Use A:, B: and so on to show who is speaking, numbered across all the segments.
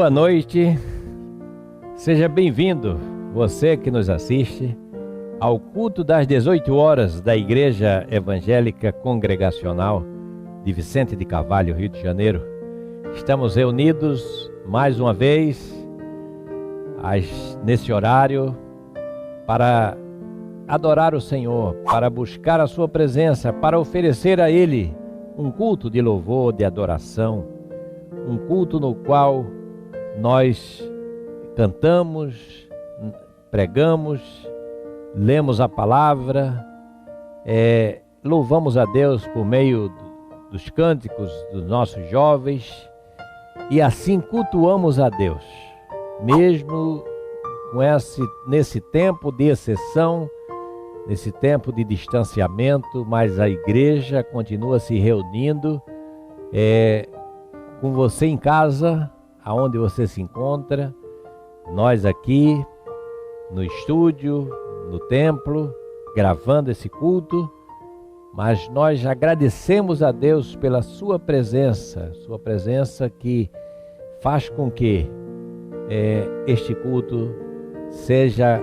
A: Boa noite, seja bem-vindo, você que nos assiste, ao culto das 18 horas da Igreja Evangélica Congregacional de Vicente de Carvalho, Rio de Janeiro. Estamos reunidos mais uma vez, nesse horário, para adorar o Senhor, para buscar a sua presença, para oferecer a Ele um culto de louvor, de adoração, um culto no qual nós cantamos, pregamos, lemos a palavra, louvamos a Deus por meio dos cânticos dos nossos jovens e assim cultuamos a Deus, mesmo nesse tempo de exceção, nesse tempo de distanciamento, mas a igreja continua se reunindo com você em casa, aonde você se encontra, nós aqui no estúdio, no templo, gravando esse culto, mas nós agradecemos a Deus pela sua presença que faz com que este culto seja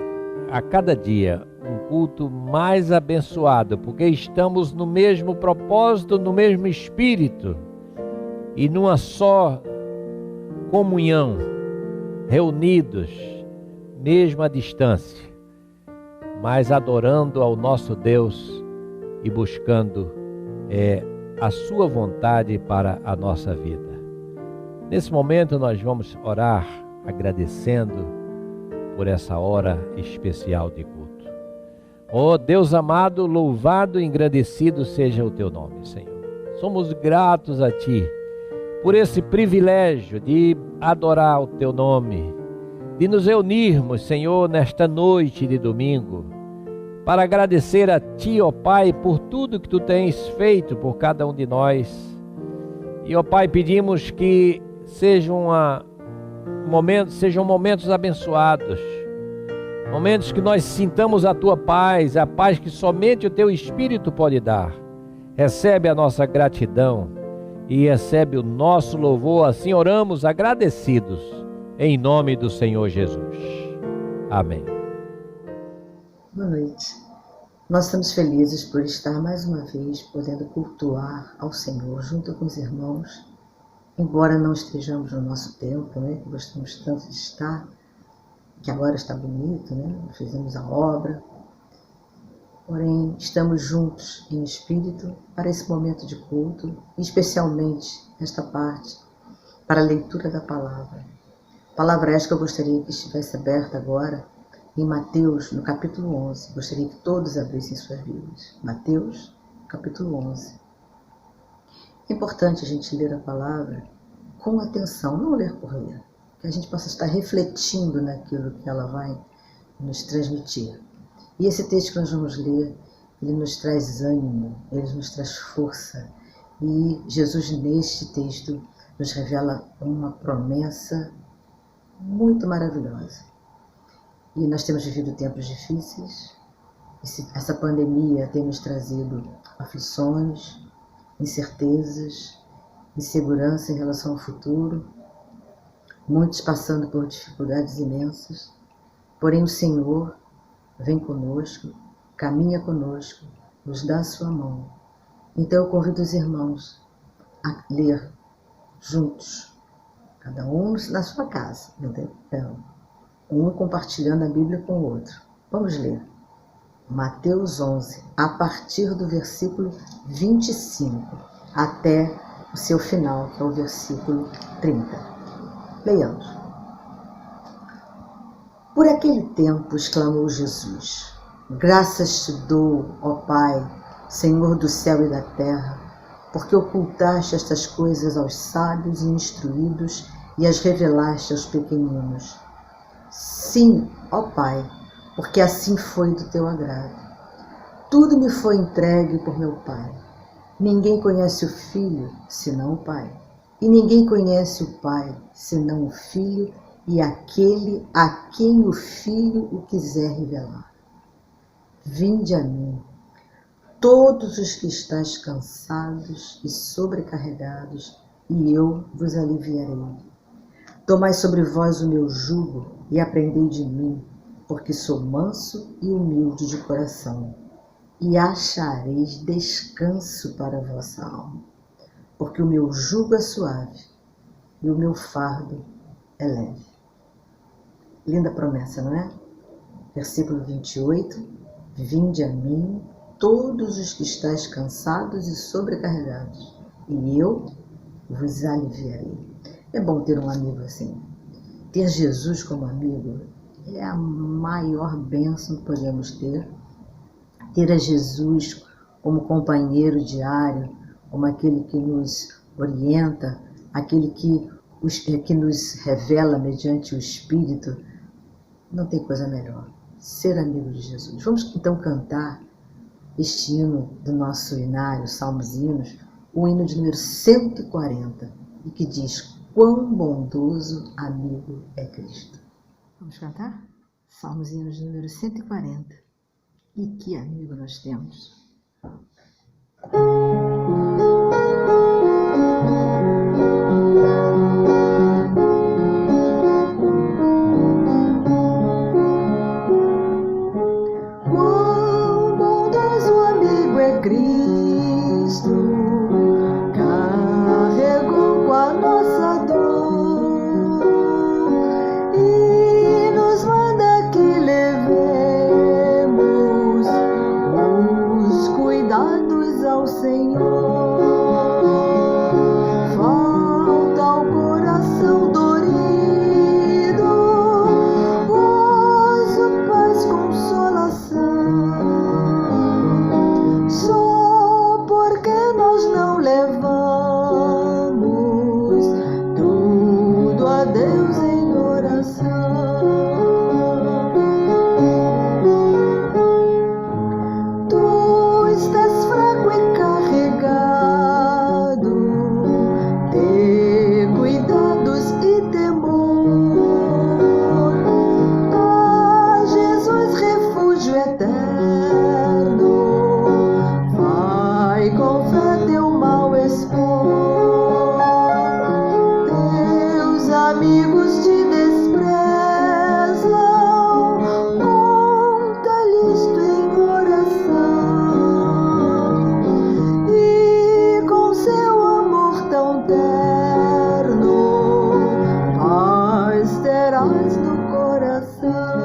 A: a cada dia um culto mais abençoado, porque estamos no mesmo propósito, no mesmo espírito e numa só comunhão, reunidos, mesmo à distância, mas adorando ao nosso Deus e buscando a sua vontade para a nossa vida. Nesse momento nós vamos orar agradecendo por essa hora especial de culto. Ó Deus amado, louvado e engrandecido seja o teu nome, Senhor. Somos gratos a Ti por esse privilégio de adorar o teu nome, de nos reunirmos, Senhor, nesta noite de domingo, para agradecer a Ti, ó Pai, por tudo que Tu tens feito por cada um de nós. E, ó Pai, pedimos que sejam momentos abençoados, momentos que nós sintamos a Tua paz, a paz que somente o Teu Espírito pode dar. Recebe a nossa gratidão e recebe o nosso louvor, assim oramos agradecidos, em nome do Senhor Jesus. Amém.
B: Boa noite. Nós estamos felizes por estar mais uma vez podendo cultuar ao Senhor junto com os irmãos, embora não estejamos no nosso templo, né, que gostamos tanto de estar, que agora está bonito, né, fizemos a obra, porém estamos juntos em espírito para esse momento de culto, especialmente esta parte para a leitura da palavra. Palavra esta que eu gostaria que estivesse aberta agora em Mateus, no capítulo 11. Gostaria que todos abrissem suas Bíblias. Mateus, capítulo 11. É importante a gente ler a palavra com atenção, não ler por ler, que a gente possa estar refletindo naquilo que ela vai nos transmitir. E esse texto que nós vamos ler, ele nos traz ânimo, ele nos traz força. E Jesus, neste texto, nos revela uma promessa muito maravilhosa. E nós temos vivido tempos difíceis. Essa pandemia tem nos trazido aflições, incertezas, insegurança em relação ao futuro, muitos passando por dificuldades imensas. Porém, o Senhor vem conosco, caminha conosco, nos dá a sua mão. Então eu convido os irmãos a ler juntos, cada um na sua casa, então, um compartilhando a Bíblia com o outro. Vamos ler Mateus 11, a partir do versículo 25 até o seu final, que é o versículo 30. Leiamos. Por aquele tempo exclamou Jesus: graças te dou, ó Pai, Senhor do céu e da terra, porque ocultaste estas coisas aos sábios e instruídos e as revelaste aos pequeninos. Sim, ó Pai, porque assim foi do teu agrado. Tudo me foi entregue por meu Pai. Ninguém conhece o Filho, senão o Pai. E ninguém conhece o Pai, senão o Filho e aquele a quem o Filho o quiser revelar. Vinde a mim, todos os que estáis cansados e sobrecarregados, e eu vos aliviarei. Tomai sobre vós o meu jugo e aprendei de mim, porque sou manso e humilde de coração, e achareis descanso para a vossa alma, porque o meu jugo é suave e o meu fardo é leve. Linda promessa, não é? Versículo 28, vinde a mim todos os que estáis cansados e sobrecarregados, e eu vos aliviarei. É bom ter um amigo assim. Ter Jesus como amigo é a maior bênção que podemos ter. Ter a Jesus como companheiro diário, como aquele que nos orienta, aquele que nos revela mediante o Espírito, não tem coisa melhor. Ser amigo de Jesus. Vamos então cantar este hino do nosso hinário, Salmos e Hinos, o hino de número 140, e que diz: quão bondoso amigo é Cristo. Vamos cantar? Salmos e Hinos de número 140. E que amigo nós temos! Quão bondoso amigo é Cristo, carregou com a nossa dor e nos manda que levemos os cuidados ao Senhor. Falta ao coração dorido gozo, paz, consolação. Só porque nós não levamos tudo a Deus em oração. Tu estás fraco e carregado de cuidados e temor. Ah, Jesus, refúgio eterno, vai com fé teu mal expor. Teus amigos te desprezam, conta-lhes tu em oração, e com seu amor tão terno paz terás no coração.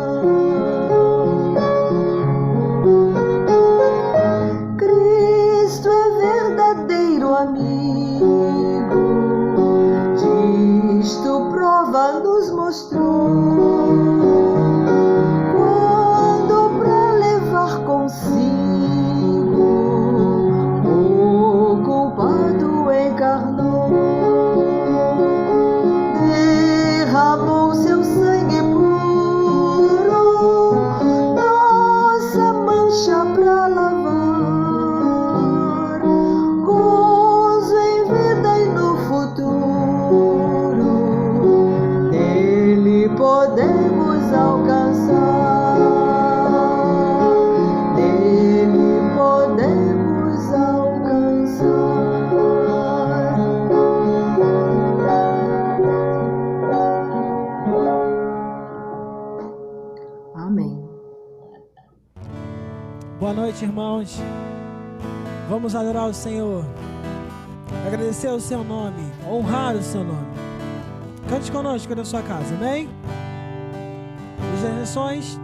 B: Cristo é verdadeiro amigo, disto prova nos mostrou, quando pra levar consigo o culpado encarnou, derramou seu sangue puro, nossa mancha pra lavar, gozo em vida e no futuro, nele podemos alcançar, nele podemos alcançar. Amém.
C: Boa noite, irmãos. Vamos adorar o Senhor, agradecer o seu nome, honrar o seu nome. Cante conosco da sua casa, amém? Luz das nações.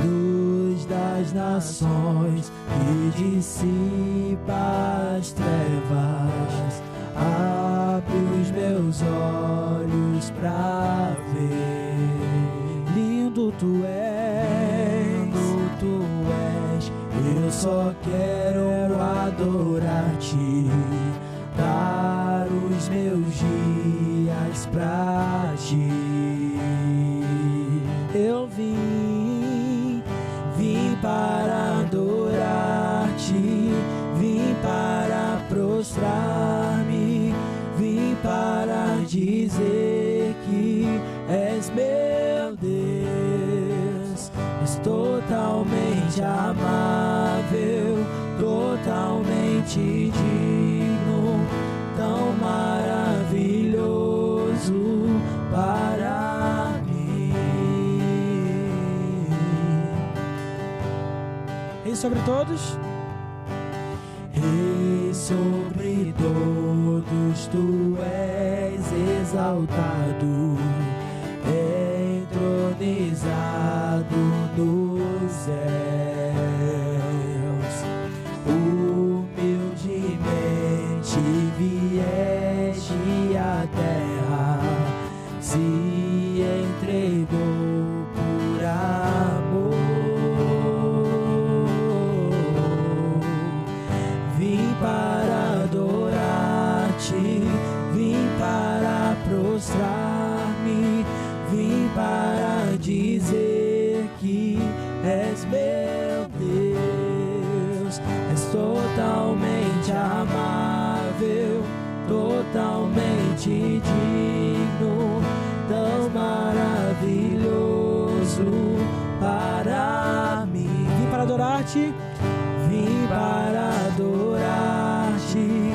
C: Luz das nações que dissipa as trevas, abre os meus olhos pra ver. Lindo tu és, eu só quero adorar-te, dar os meus dias pra ti. Eu vim para adorar-te, vim para prostrar-me, vim para dizer que és meu Deus. És totalmente amável, totalmente digno, tão maravilhoso, sobre todos. Rei sobre todos, tu és exaltado, entronizado nos céus. Humildemente vieste à terra, se entregou por amor. Vim para adorar-te, vim para prostrar-me, vim para dizer que és meu Deus. És totalmente amável, totalmente digno, tão maravilhoso para mim. Vim para adorar-te, vim para adorar-te,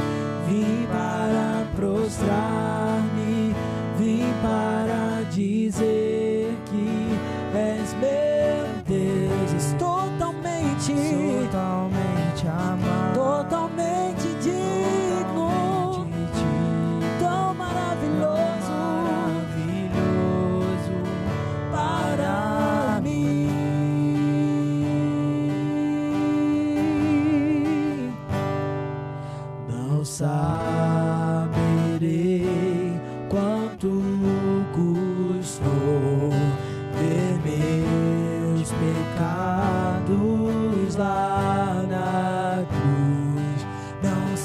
C: vim para prostrar-me, vim para dizer que és meu Deus. És totalmente amado, totalmente digno, tão maravilhoso para mim. Não saberei quanto custou ver meus pecados lá na cruz. Não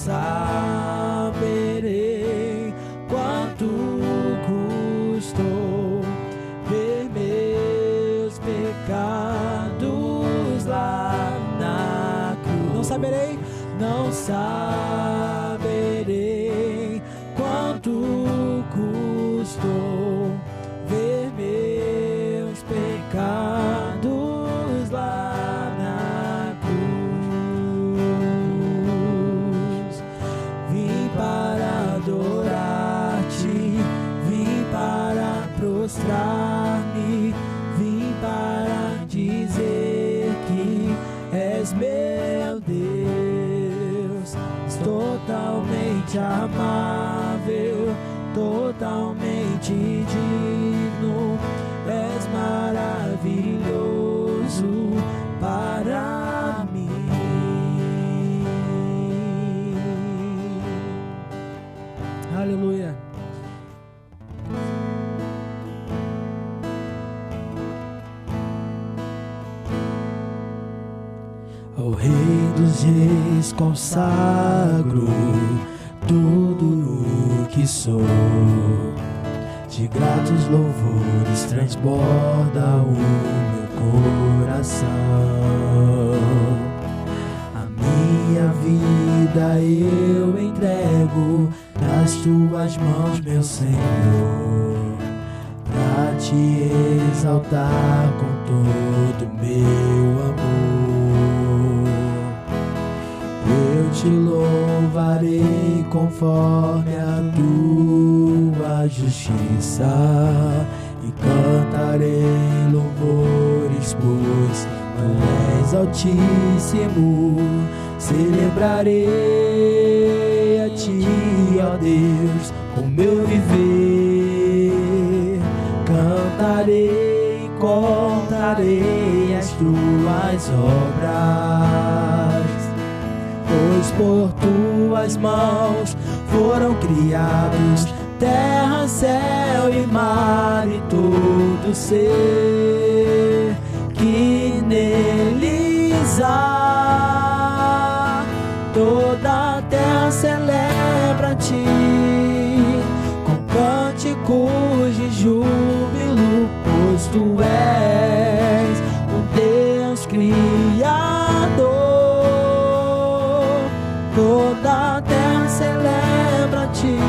C: saberei quanto custou ver meus pecados lá na cruz. Não saberei, não saberei quanto custou ver meus pecados lá na cruz. Vim para adorar-te, vim para prostrar-me, vim para dizer que és meu Deus. És totalmente amável, totalmente digno, és maravilhoso para mim. Aleluia. Ao Rei dos Reis consagro tudo o que sou, de gratos louvores transborda o meu coração. A minha vida eu entrego nas tuas mãos, meu Senhor, pra te exaltar com todo meu amor. Eu te louvarei conforme a tua justiça e cantarei louvores, pois tu és altíssimo. Celebrarei a ti, ó Deus, com meu viver. Cantarei e contarei as tuas obras, pois por tuas mãos foram criados terra, céu e mar e todo ser que neles há. Toda a terra celebra-te com cânticos de júbilo, pois tu és o Deus Criador. Toda a terra celebra-te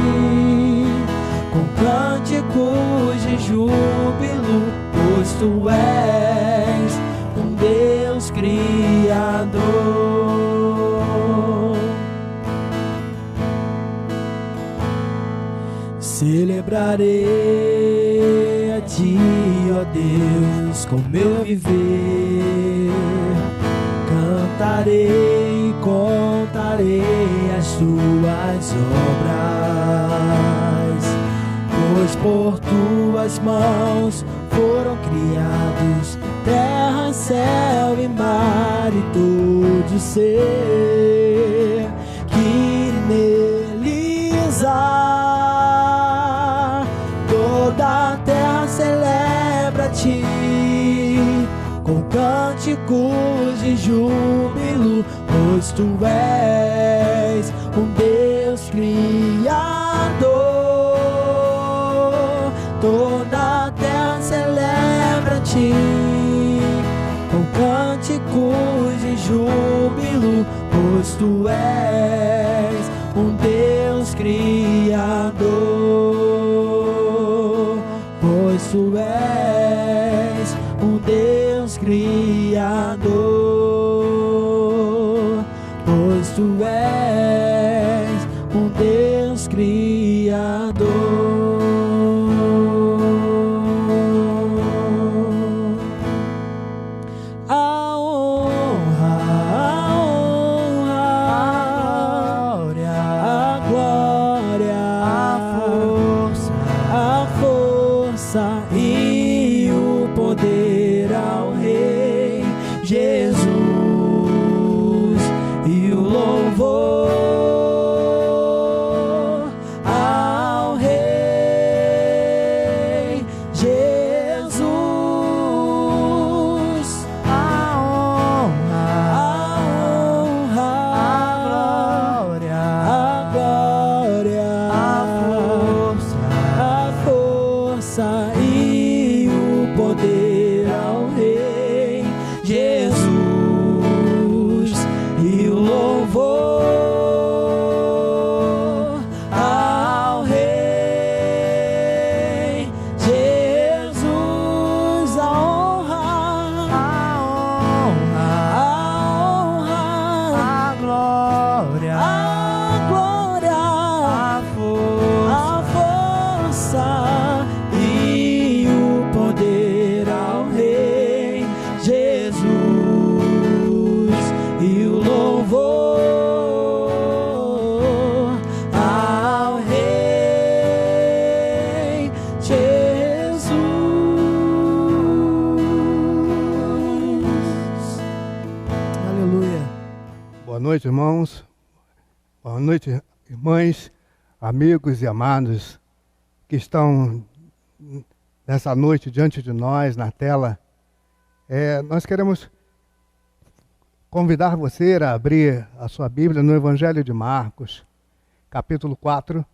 C: com cânticos de júbilo, pois tu és um Deus Criador. Celebrarei a ti, ó Deus, com meu viver. cantarei, contarei as tuas obras, pois por tuas mãos foram criados terra, céu e mar e todo ser que neles há. Toda a terra celebra-te com cânticos de júbilo, pois tu és um Deus Criador. Toda a terra celebra-te com cânticos de júbilo, pois tu és um Deus Criador. Pois tu és um Deus Criador. Pois tu és um Deus Criador. A honra, a glória, a força e o poder ao Rei Jesus, e o louvor ao Rei Jesus. A honra, a glória, a força e o poder ao Rei Jesus, e o louvor ao Rei Jesus. A honra, a glória, a força e o poder ao Rei Jesus, e o louvor ao Rei Jesus. Aleluia.
D: Boa noite, irmãos. Boa noite, irmãs, amigos e amados que estão nessa noite diante de nós, na tela. Nós queremos convidar você a abrir a sua Bíblia no Evangelho de Marcos, capítulo 4,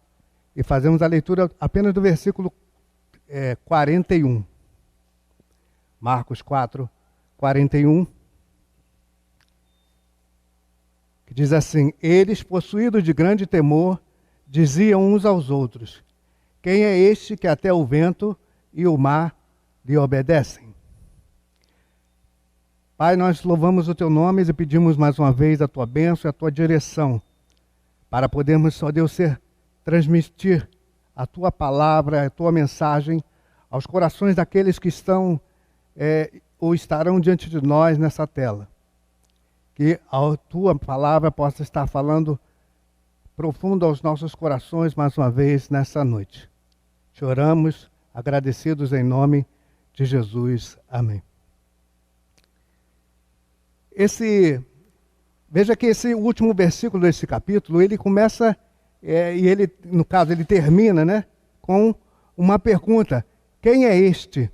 D: e fazemos a leitura apenas do versículo 41. Marcos 4, 41. Que diz assim: eles, possuídos de grande temor, diziam uns aos outros: quem é este que até o vento e o mar lhe obedecem? Pai, nós louvamos o teu nome e pedimos mais uma vez a tua bênção e a tua direção, para podermos, ó Deus, transmitir a tua palavra, a tua mensagem aos corações daqueles que estão ou estarão diante de nós nessa tela. Que a tua palavra possa estar falando profundo aos nossos corações mais uma vez nessa noite. Te oramos, agradecidos em nome de Jesus. Amém. Veja que esse último versículo desse capítulo, ele começa, e ele, no caso, ele termina, né, com uma pergunta: quem é este?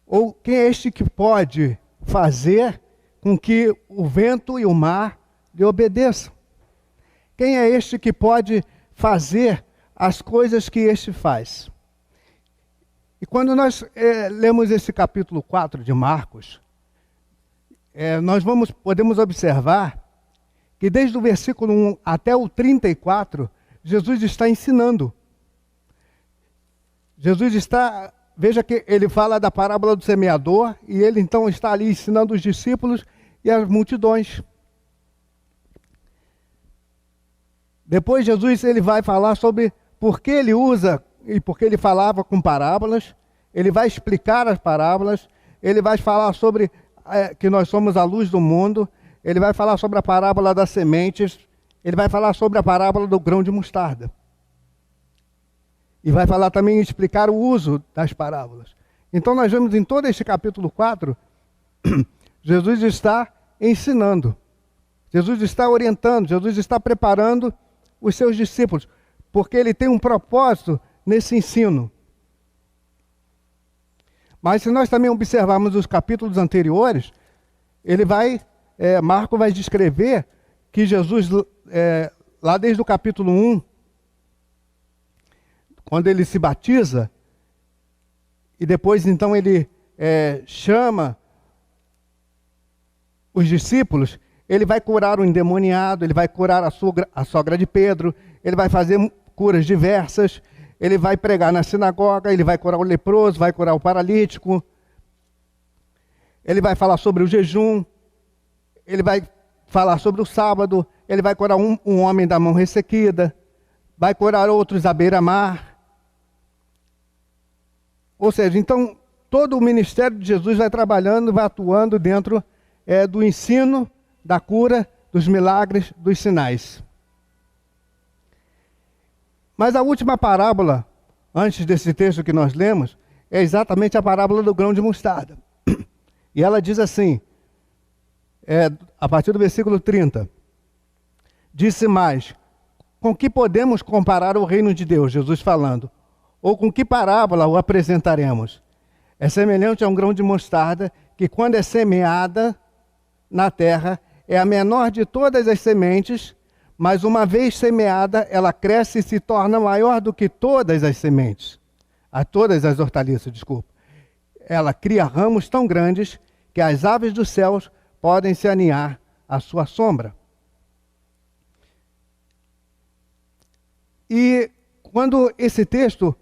D: Ou quem é este que pode fazer com que o vento e o mar lhe obedeçam? Quem é este que pode fazer as coisas que este faz? E quando nós lemos esse capítulo 4 de Marcos, nós podemos observar que desde o versículo 1 até o 34, Jesus está ensinando. Veja que ele fala da parábola do semeador, e ele então está ali ensinando os discípulos e as multidões. Depois Jesus ele vai falar sobre por que ele usa e por que ele falava com parábolas. Ele vai explicar as parábolas, ele vai falar sobre que nós somos a luz do mundo, ele vai falar sobre a parábola das sementes, ele vai falar sobre a parábola do grão de mostarda. E vai falar também, explicar o uso das parábolas. Então nós vemos em todo este capítulo 4, Jesus está ensinando, Jesus está orientando, Jesus está preparando os seus discípulos, porque ele tem um propósito nesse ensino. Mas se nós também observarmos os capítulos anteriores, Marco vai descrever que Jesus, lá desde o capítulo 1, quando ele se batiza, e depois então ele chama os discípulos, ele vai curar o endemoniado, ele vai curar a sogra de Pedro, ele vai fazer curas diversas, ele vai pregar na sinagoga, ele vai curar o leproso, vai curar o paralítico, ele vai falar sobre o jejum, ele vai falar sobre o sábado, ele vai curar um homem da mão ressequida, vai curar outros à beira-mar. Ou seja, então, todo o ministério de Jesus vai trabalhando, vai atuando dentro do ensino, da cura, dos milagres, dos sinais. Mas a última parábola, antes desse texto que nós lemos, é exatamente a parábola do grão de mostarda. E ela diz assim, a partir do versículo 30, disse mais, com que podemos comparar o reino de Deus, Jesus falando, ou com que parábola o apresentaremos? É semelhante a um grão de mostarda, que quando é semeada na terra, é a menor de todas as sementes, mas uma vez semeada, ela cresce e se torna maior do que todas as sementes. Todas as hortaliças, desculpa. Ela cria ramos tão grandes que as aves dos céus podem se aninhar à sua sombra. E quando esse texto,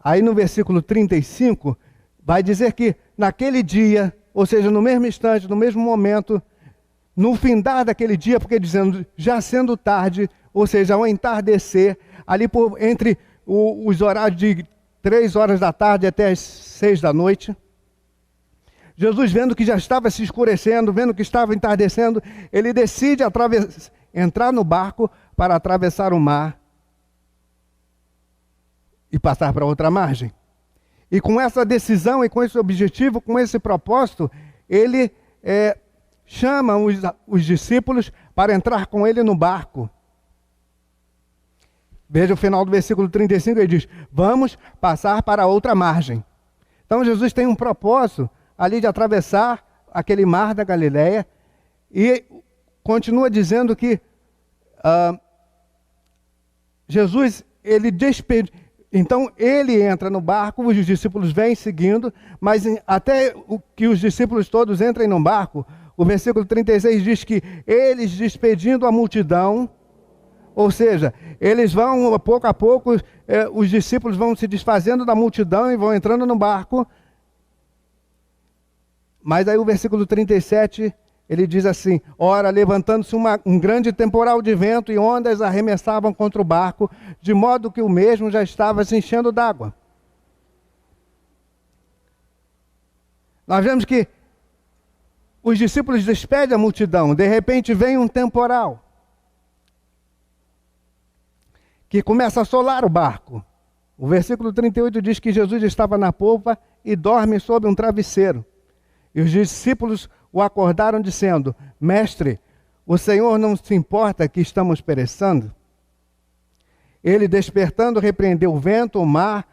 D: aí no versículo 35, vai dizer que naquele dia, ou seja, no mesmo instante, no mesmo momento, no findar daquele dia, porque dizendo, já sendo tarde, ou seja, ao entardecer, ali entre os horários de 3 horas da tarde até as 6 da noite, Jesus, vendo que já estava se escurecendo, vendo que estava entardecendo, ele decide entrar no barco para atravessar o mar e passar para outra margem. E com essa decisão e com esse objetivo, com esse propósito, ele chama os discípulos para entrar com ele no barco. Veja o final do versículo 35, ele diz, vamos passar para outra margem. Então Jesus tem um propósito ali de atravessar aquele mar da Galileia e continua dizendo que Jesus, então ele entra no barco, os discípulos vêm seguindo, mas até que os discípulos todos entrem no barco, o versículo 36 diz que eles despedindo a multidão, ou seja, eles vão, pouco a pouco, os discípulos vão se desfazendo da multidão e vão entrando no barco. Mas aí o versículo 37, ele diz assim, ora, levantando-se um grande temporal de vento e ondas arremessavam contra o barco, de modo que o mesmo já estava se enchendo d'água. Nós vemos que os discípulos despedem a multidão, de repente vem um temporal, que começa a assolar o barco. O versículo 38 diz que Jesus estava na polpa e dorme sob um travesseiro. E os discípulos o acordaram dizendo, mestre, o Senhor não se importa que estamos perecendo? Ele despertando repreendeu o vento, o mar,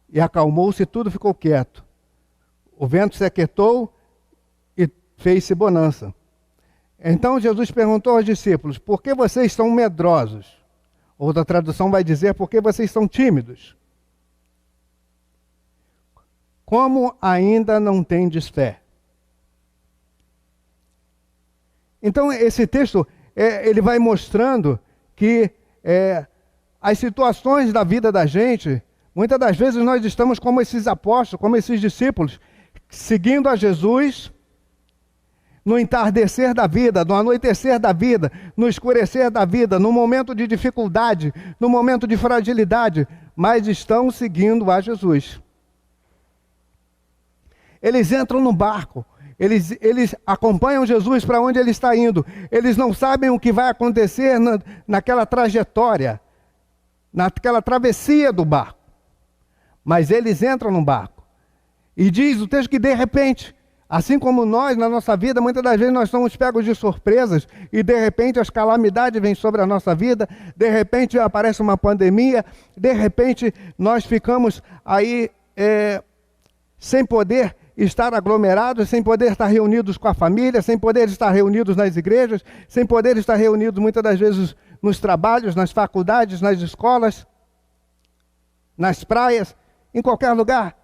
D: e acalmou-se e tudo ficou quieto. O vento se aquietou e fez-se bonança. Então Jesus perguntou aos discípulos, por que vocês estão medrosos? Outra tradução vai dizer, por que vocês são tímidos? Como ainda não tendes fé? Então esse texto, ele vai mostrando que as situações da vida da gente, muitas das vezes nós estamos como esses apóstolos, como esses discípulos, seguindo a Jesus no entardecer da vida, no anoitecer da vida, no escurecer da vida, no momento de dificuldade, no momento de fragilidade, mas estão seguindo a Jesus. Eles entram no barco, Eles acompanham Jesus para onde ele está indo. Eles não sabem o que vai acontecer naquela trajetória, naquela travessia do barco. Mas eles entram no barco. E diz o texto que de repente, assim como nós, na nossa vida, muitas das vezes nós somos pegos de surpresas e de repente as calamidades vêm sobre a nossa vida, de repente aparece uma pandemia, de repente nós ficamos aí sem poder estar aglomerados, sem poder estar reunidos com a família, sem poder estar reunidos nas igrejas, sem poder estar reunidos muitas das vezes nos trabalhos, nas faculdades, nas escolas, nas praias, em qualquer lugar,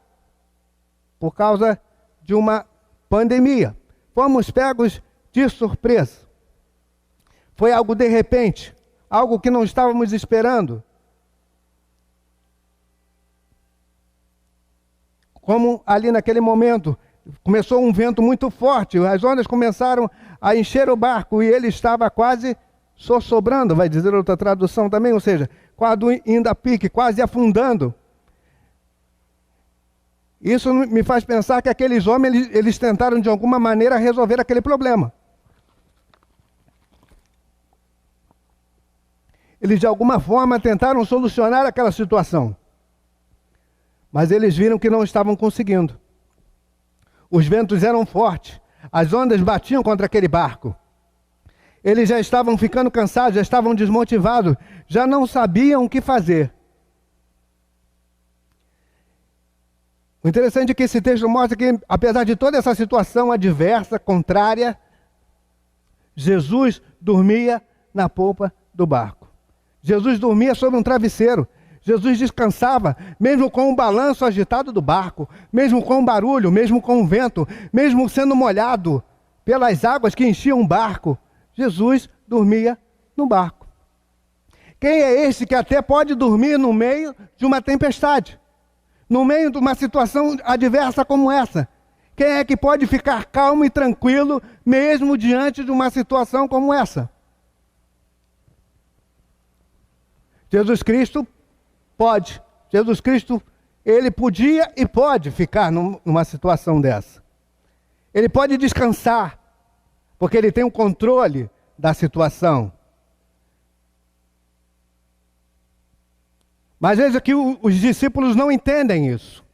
D: por causa de uma pandemia. Fomos pegos de surpresa. Foi algo de repente, algo que não estávamos esperando. Como ali naquele momento, começou um vento muito forte, as ondas começaram a encher o barco e ele estava quase sossobrando, vai dizer outra tradução também, ou seja, quase indo a pique, quase afundando. Isso me faz pensar que aqueles homens, eles tentaram de alguma maneira resolver aquele problema. Eles de alguma forma tentaram solucionar aquela situação. Mas eles viram que não estavam conseguindo. Os ventos eram fortes, as ondas batiam contra aquele barco. Eles já estavam ficando cansados, já estavam desmotivados, já não sabiam o que fazer. O interessante é que esse texto mostra que, apesar de toda essa situação adversa, contrária, Jesus dormia na polpa do barco. Jesus dormia sobre um travesseiro. Jesus descansava, mesmo com o balanço agitado do barco, mesmo com o barulho, mesmo com o vento, mesmo sendo molhado pelas águas que enchiam o barco. Jesus dormia no barco. Quem é esse que até pode dormir no meio de uma tempestade? No meio de uma situação adversa como essa? Quem é que pode ficar calmo e tranquilo mesmo diante de uma situação como essa? Jesus Cristo pode. Jesus Cristo, ele podia e pode ficar numa situação dessa. Ele pode descansar, porque ele tem o controle da situação. Mas veja que os discípulos não entendem isso.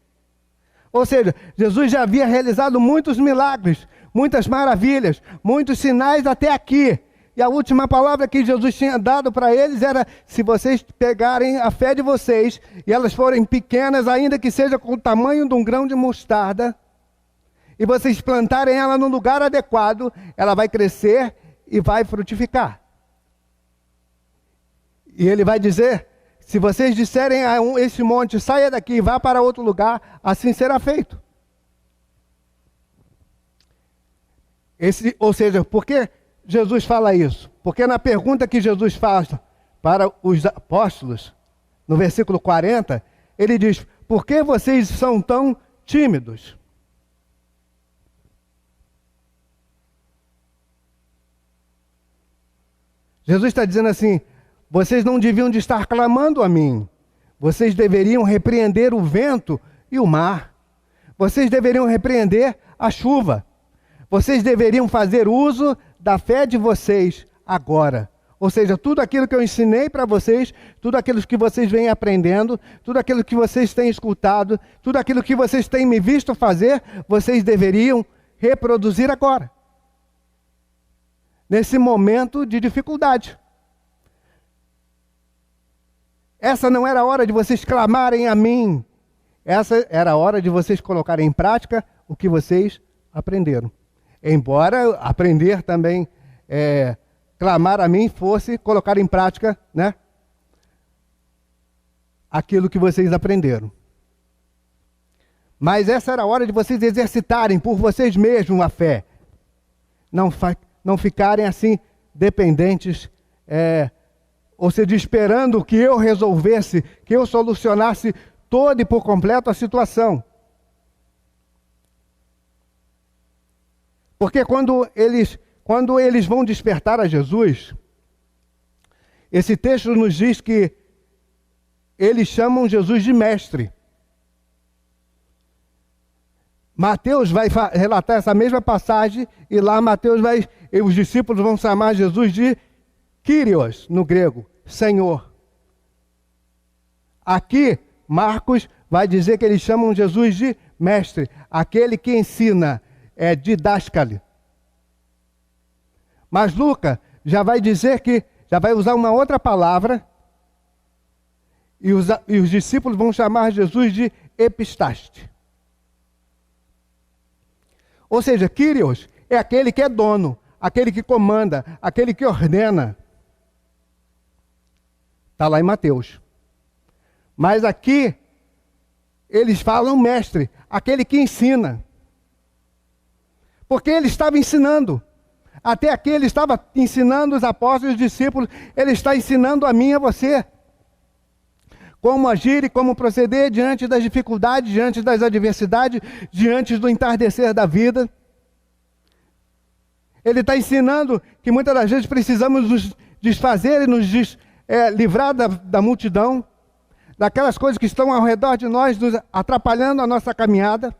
D: Ou seja, Jesus já havia realizado muitos milagres, muitas maravilhas, muitos sinais até aqui. E a última palavra que Jesus tinha dado para eles era: se vocês pegarem a fé de vocês, e elas forem pequenas, ainda que seja com o tamanho de um grão de mostarda, e vocês plantarem ela no lugar adequado, ela vai crescer e vai frutificar. E ele vai dizer: se vocês disserem a esse monte, saia daqui e vá para outro lugar, assim será feito. Ou seja, por que Jesus fala isso? Porque na pergunta que Jesus faz para os apóstolos, no versículo 40, ele diz: por que vocês são tão tímidos? Jesus está dizendo assim: vocês não deviam de estar clamando a mim. Vocês deveriam repreender o vento e o mar. Vocês deveriam repreender a chuva. Vocês deveriam fazer uso da fé de vocês agora. Ou seja, tudo aquilo que eu ensinei para vocês, tudo aquilo que vocês vêm aprendendo, tudo aquilo que vocês têm escutado, tudo aquilo que vocês têm me visto fazer, vocês deveriam reproduzir agora. Nesse momento de dificuldade. Essa não era a hora de vocês clamarem a mim. Essa era a hora de vocês colocarem em prática o que vocês aprenderam. Embora aprender também, clamar a mim, fosse colocar em prática, né, aquilo que vocês aprenderam. Mas essa era a hora de vocês exercitarem por vocês mesmos a fé. Não ficarem assim dependentes, ou seja, esperando que eu resolvesse, que eu solucionasse toda e por completo a situação. Porque quando eles vão despertar a Jesus, esse texto nos diz que eles chamam Jesus de mestre. Mateus vai relatar essa mesma passagem e lá os discípulos vão chamar Jesus de Kyrios, no grego, Senhor. Aqui, Marcos vai dizer que eles chamam Jesus de mestre, aquele que ensina, é didáscale. Mas Lucas já vai dizer já vai usar uma outra palavra e os discípulos vão chamar Jesus de epistaste. Ou seja, Kyrios é aquele que é dono, aquele que comanda, aquele que ordena. Está lá em Mateus. Mas aqui, eles falam mestre, aquele que ensina. Porque ele estava ensinando. Até aqui ele estava ensinando os apóstolos e os discípulos, ele está ensinando a mim e a você. Como agir e como proceder diante das dificuldades, diante das adversidades, diante do entardecer da vida. Ele está ensinando que muitas das vezes precisamos nos desfazer e nos livrar da multidão, daquelas coisas que estão ao redor de nós, nos atrapalhando a nossa caminhada.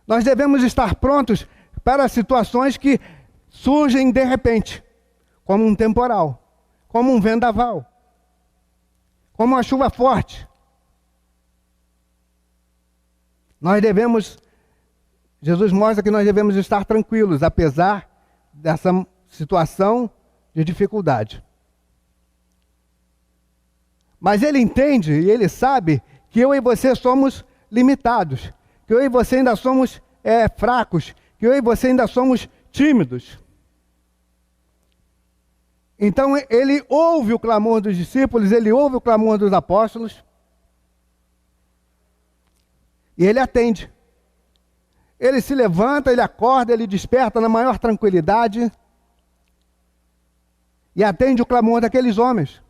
D: Nós devemos estar prontos para situações que surgem de repente, como um temporal, como um vendaval, como uma chuva forte. Jesus mostra que nós devemos estar tranquilos, apesar dessa situação de dificuldade. Mas ele entende e ele sabe que eu e você somos limitados, que eu e você ainda somos fracos, que eu e você ainda somos tímidos. Então ele ouve o clamor dos discípulos, ele ouve o clamor dos apóstolos e ele atende. Ele se levanta, ele acorda, ele desperta na maior tranquilidade e atende o clamor daqueles homens.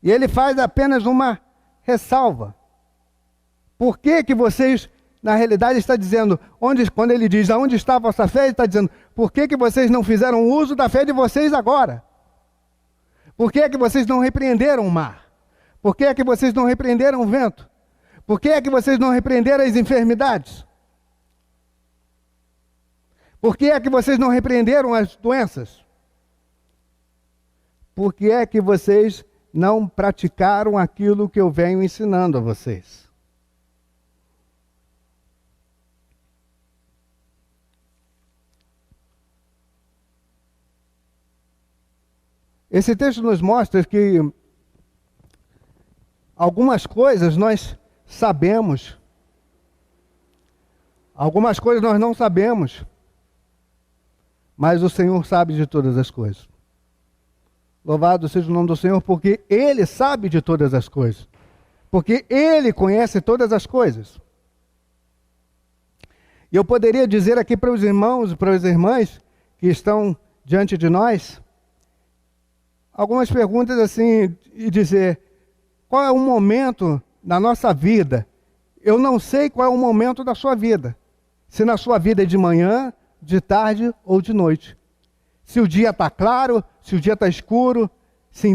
D: E ele faz apenas uma ressalva. Por que vocês, na realidade, está dizendo, quando ele diz, aonde está a vossa fé, ele está dizendo, por que vocês não fizeram uso da fé de vocês agora? Por que vocês não repreenderam o mar? Por que vocês não repreenderam o vento? Por que vocês não repreenderam as enfermidades? Por que vocês não repreenderam as doenças? Por que vocês não praticaram aquilo que eu venho ensinando a vocês? Esse texto nos mostra que algumas coisas nós sabemos, algumas coisas nós não sabemos, mas o Senhor sabe de todas as coisas. Louvado seja o nome do Senhor, porque Ele sabe de todas as coisas. Porque Ele conhece todas as coisas. E eu poderia dizer aqui para os irmãos e para as irmãs que estão diante de nós, algumas perguntas assim, e dizer, qual é o momento da nossa vida? Eu não sei qual é o momento da sua vida. Se na sua vida é de manhã, de tarde ou de noite. Se o dia está claro, se o dia está escuro, se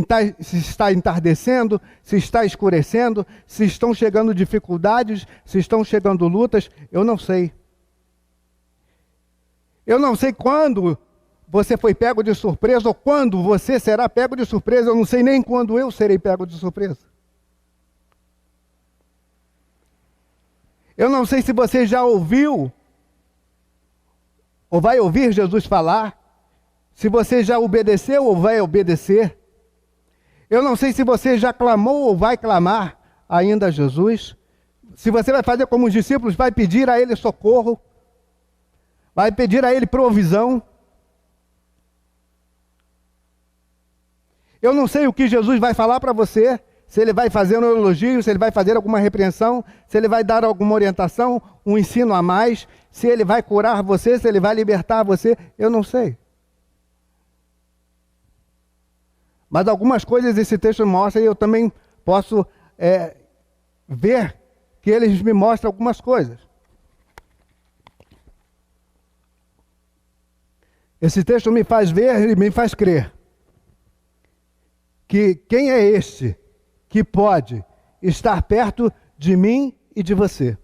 D: está entardecendo, se está escurecendo, se estão chegando dificuldades, se estão chegando lutas, eu não sei. Eu não sei quando você foi pego de surpresa ou quando você será pego de surpresa, eu não sei nem quando eu serei pego de surpresa. Eu não sei se você já ouviu ou vai ouvir Jesus falar, se você já obedeceu ou vai obedecer. Eu não sei se você já clamou ou vai clamar ainda a Jesus. Se você vai fazer como os discípulos, vai pedir a Ele socorro, vai pedir a Ele provisão. Eu não sei o que Jesus vai falar para você, se Ele vai fazer um elogio, se Ele vai fazer alguma repreensão, se Ele vai dar alguma orientação, um ensino a mais, se Ele vai curar você, se Ele vai libertar você, eu não sei. Mas algumas coisas esse texto mostra e eu também posso ver que eles me mostram algumas coisas. Esse texto me faz ver e me faz crer que quem é este que pode estar perto de mim e de você.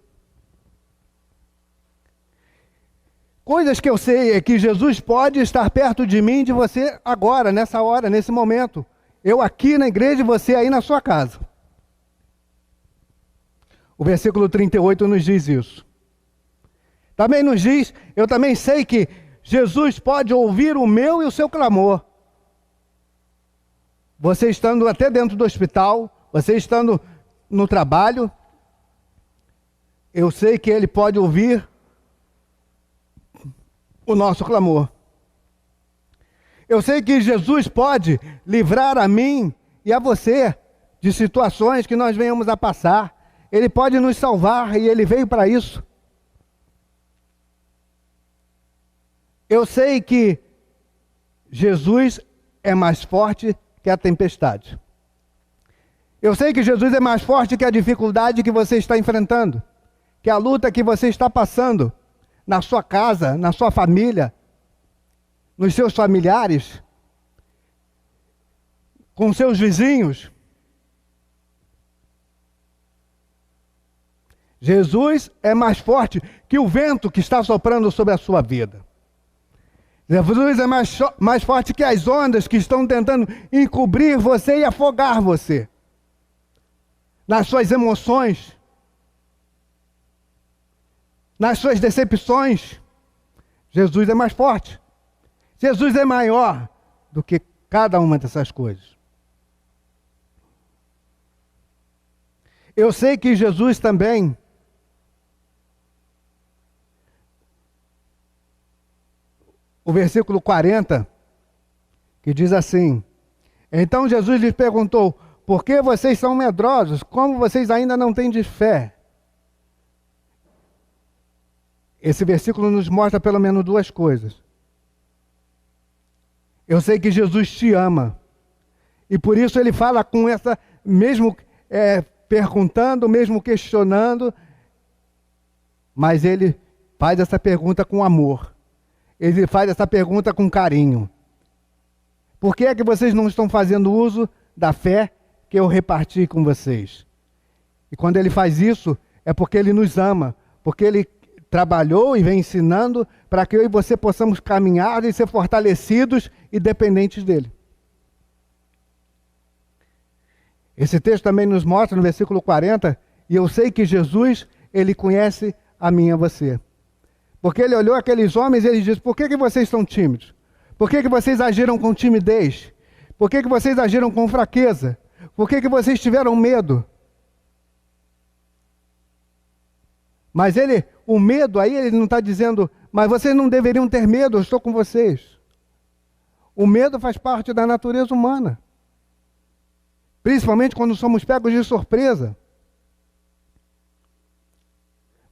D: Coisas que eu sei é que Jesus pode estar perto de mim e de você agora, nessa hora, nesse momento. Eu aqui na igreja e você aí na sua casa. O versículo 38 nos diz isso. Também nos diz, eu também sei que Jesus pode ouvir o meu e o seu clamor. Você estando até dentro do hospital, você estando no trabalho, eu sei que Ele pode ouvir o nosso clamor. Eu sei que Jesus pode livrar a mim e a você de situações que nós venhamos a passar. Ele pode nos salvar e Ele veio para isso. Eu sei que Jesus é mais forte que a tempestade. Eu sei que Jesus é mais forte que a dificuldade que você está enfrentando, que a luta que você está passando na sua casa, na sua família, nos seus familiares, com seus vizinhos. Jesus é mais forte que o vento que está soprando sobre a sua vida. Jesus é mais forte que as ondas que estão tentando encobrir você e afogar você nas suas emoções, nas suas decepções. Jesus é mais forte. Jesus é maior do que cada uma dessas coisas. Eu sei que Jesus também o versículo 40, que diz assim: então Jesus lhes perguntou, por que vocês são medrosos? Como vocês ainda não têm de fé? Esse versículo nos mostra pelo menos duas coisas. Eu sei que Jesus te ama, e por isso Ele fala com essa, mesmo perguntando, mesmo questionando, mas Ele faz essa pergunta com amor. Ele faz essa pergunta com carinho. Por que é que vocês não estão fazendo uso da fé que eu reparti com vocês? E quando Ele faz isso, é porque Ele nos ama, porque Ele trabalhou e vem ensinando para que eu e você possamos caminhar e ser fortalecidos e dependentes dEle. Esse texto também nos mostra no versículo 40, e eu sei que Jesus, Ele conhece a mim e a você. Porque Ele olhou aqueles homens e Ele disse, por que vocês são tímidos? Por que vocês agiram com timidez? Por que vocês agiram com fraqueza? Por que vocês tiveram medo? Mas o medo aí, Ele não está dizendo, mas vocês não deveriam ter medo, eu estou com vocês. O medo faz parte da natureza humana. Principalmente quando somos pegos de surpresa.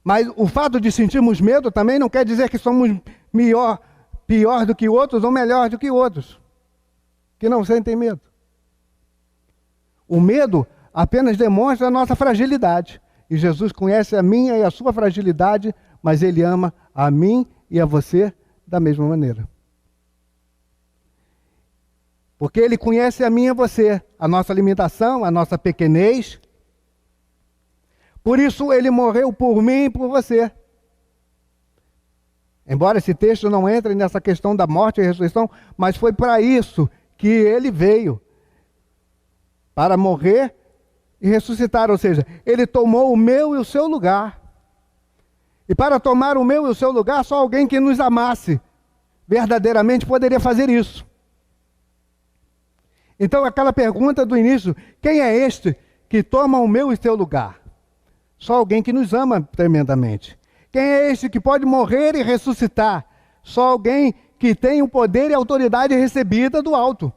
D: Mas o fato de sentirmos medo também não quer dizer que somos pior do que outros ou melhor do que outros que não sentem medo. O medo apenas demonstra a nossa fragilidade. E Jesus conhece a minha e a sua fragilidade, mas Ele ama a mim e a você da mesma maneira. Porque Ele conhece a mim e a você, a nossa limitação, a nossa pequenez. Por isso Ele morreu por mim e por você. Embora esse texto não entre nessa questão da morte e ressurreição, mas foi para isso que Ele veio. Para morrer e ressuscitar, ou seja, Ele tomou o meu e o seu lugar. E para tomar o meu e o seu lugar, só alguém que nos amasse verdadeiramente poderia fazer isso. Então aquela pergunta do início, quem é este que toma o meu e o seu lugar? Só alguém que nos ama tremendamente. Quem é este que pode morrer e ressuscitar? Só alguém que tem o poder e a autoridade recebida do alto.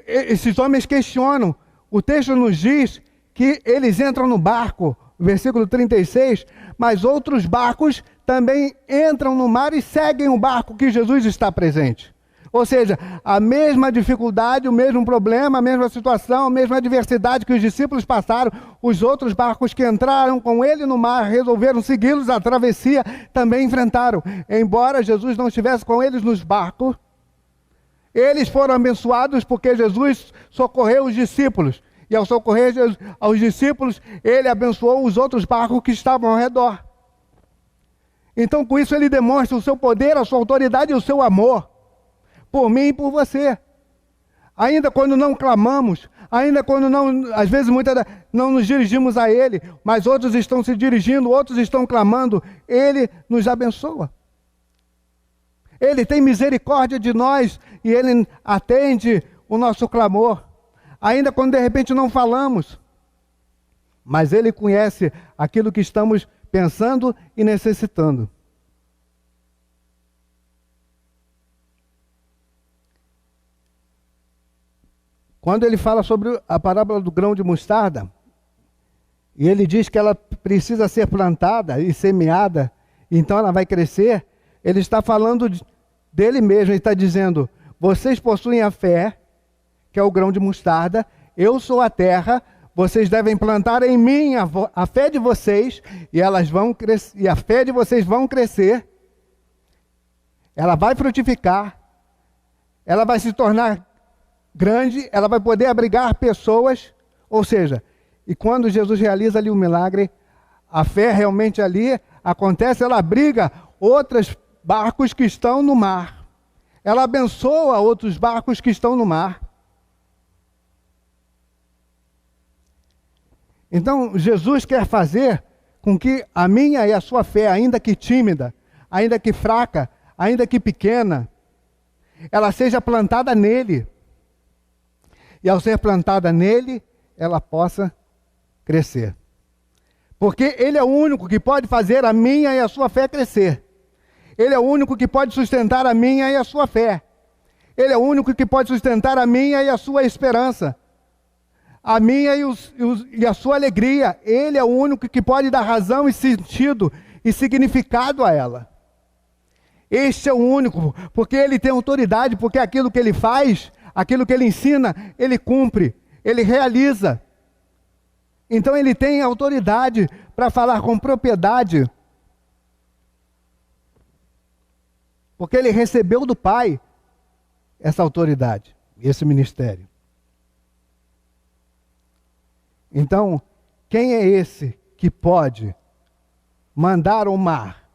D: Esses homens questionam. O texto nos diz que eles entram no barco, versículo 36, mas outros barcos também entram no mar e seguem o barco que Jesus está presente. Ou seja, a mesma dificuldade, o mesmo problema, a mesma situação, a mesma adversidade que os discípulos passaram, os outros barcos que entraram com Ele no mar, resolveram segui-los, a travessia, também enfrentaram. Embora Jesus não estivesse com eles nos barcos, eles foram abençoados porque Jesus socorreu os discípulos. e ao socorrer aos discípulos, ele abençoou os outros barcos que estavam ao redor. Então, com isso, ele demonstra o seu poder, a sua autoridade e o seu amor por mim e por você. Ainda quando não clamamos, ainda quando não, às vezes não nos dirigimos a Ele, mas outros estão se dirigindo, outros estão clamando, Ele nos abençoa. Ele tem misericórdia de nós e Ele atende o nosso clamor. Ainda quando de repente não falamos, mas Ele conhece aquilo que estamos pensando e necessitando. Quando ele fala sobre a parábola do grão de mostarda, e ele diz que ela precisa ser plantada e semeada, então ela vai crescer, ele está falando dele mesmo, ele está dizendo, vocês possuem a fé, que é o grão de mostarda, eu sou a terra, vocês devem plantar em mim a fé de vocês, e elas vão crescer, e a fé de vocês vão crescer, ela vai frutificar, ela vai se tornar grande, ela vai poder abrigar pessoas, ou seja, e quando Jesus realiza ali o milagre, a fé realmente ali acontece, ela abriga outros barcos que estão no mar, ela abençoa outros barcos que estão no mar. Então, Jesus quer fazer com que a minha e a sua fé, ainda que tímida, ainda que fraca, ainda que pequena, ela seja plantada nele. E ao ser plantada nele, ela possa crescer. Porque ele é o único que pode fazer a minha e a sua fé crescer. Ele é o único que pode sustentar a minha e a sua fé. Ele é o único que pode sustentar a minha e a sua esperança. A minha e a sua alegria. Ele é o único que pode dar razão e sentido e significado a ela. Este é o único, porque ele tem autoridade, porque aquilo que ele faz, aquilo que ele ensina, ele cumpre, ele realiza. Então ele tem autoridade para falar com propriedade, porque ele recebeu do Pai essa autoridade, esse ministério. Então, quem é esse que pode mandar ao mar,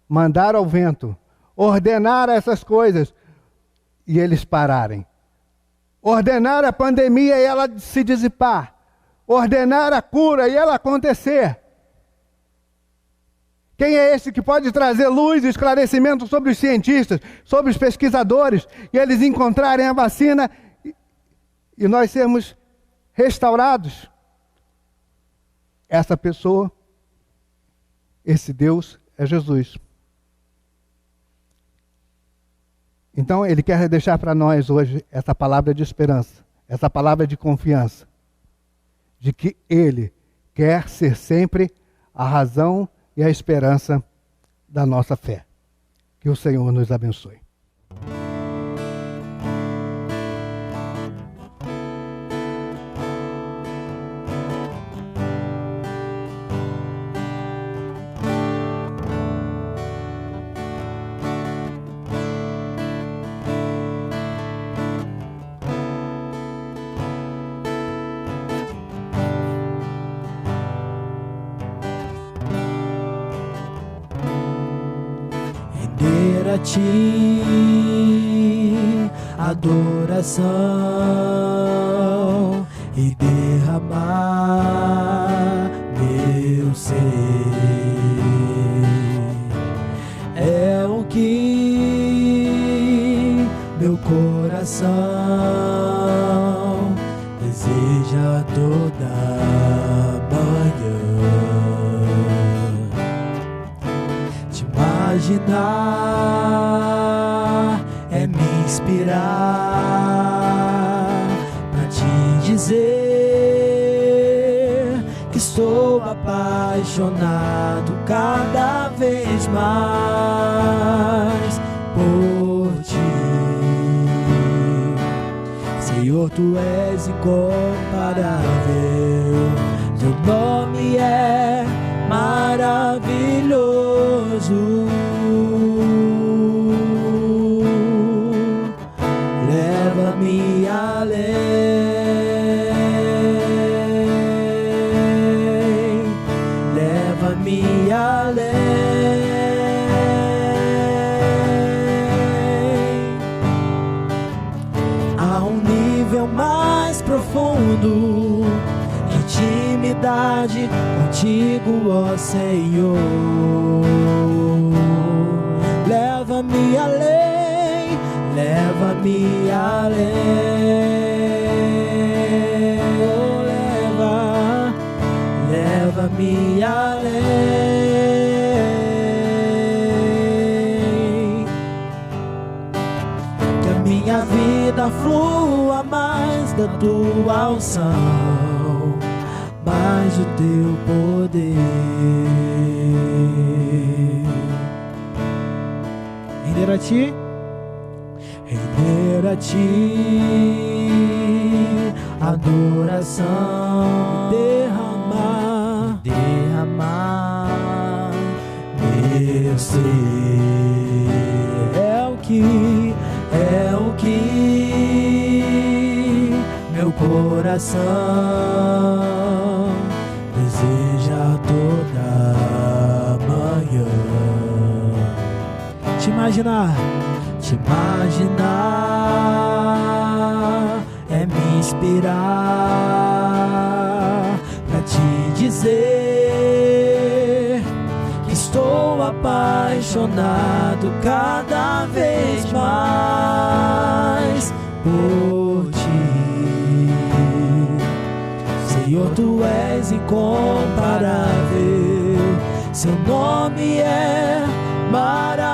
D: mandar ao vento, ordenar essas coisas e eles pararem? Ordenar a pandemia e ela se dissipar. Ordenar a cura e ela acontecer. Quem é esse que pode trazer luz e esclarecimento sobre os cientistas, sobre os pesquisadores, e eles encontrarem a vacina e nós sermos restaurados? Essa pessoa, esse Deus é Jesus. Então ele quer deixar para nós hoje essa palavra de esperança, essa palavra de confiança, de que ele quer ser sempre a razão e a esperança da nossa fé. Que o Senhor nos abençoe.
C: A ti adoração e derramar meu ser é o que meu coração deseja toda manhã. Te imaginar é me inspirar pra te dizer que estou apaixonado cada vez mais por ti. Senhor, tu és incomparável, teu nome é maravilhoso. Leva-me além leva-me além. A um nível mais profundo de intimidade contigo, ó Senhor. Leva-me além, leva-me além. Oh, leva-me além. Que a minha vida flua mais da tua unção, mais do teu poder. Render a ti, render a ti adoração, derramar meu ser. É o que meu coração deseja toda manhã. Te imaginar é me inspirar pra te dizer que estou apaixonado cada vez mais por ti. Senhor, tu és incomparável, seu nome é maravilhoso.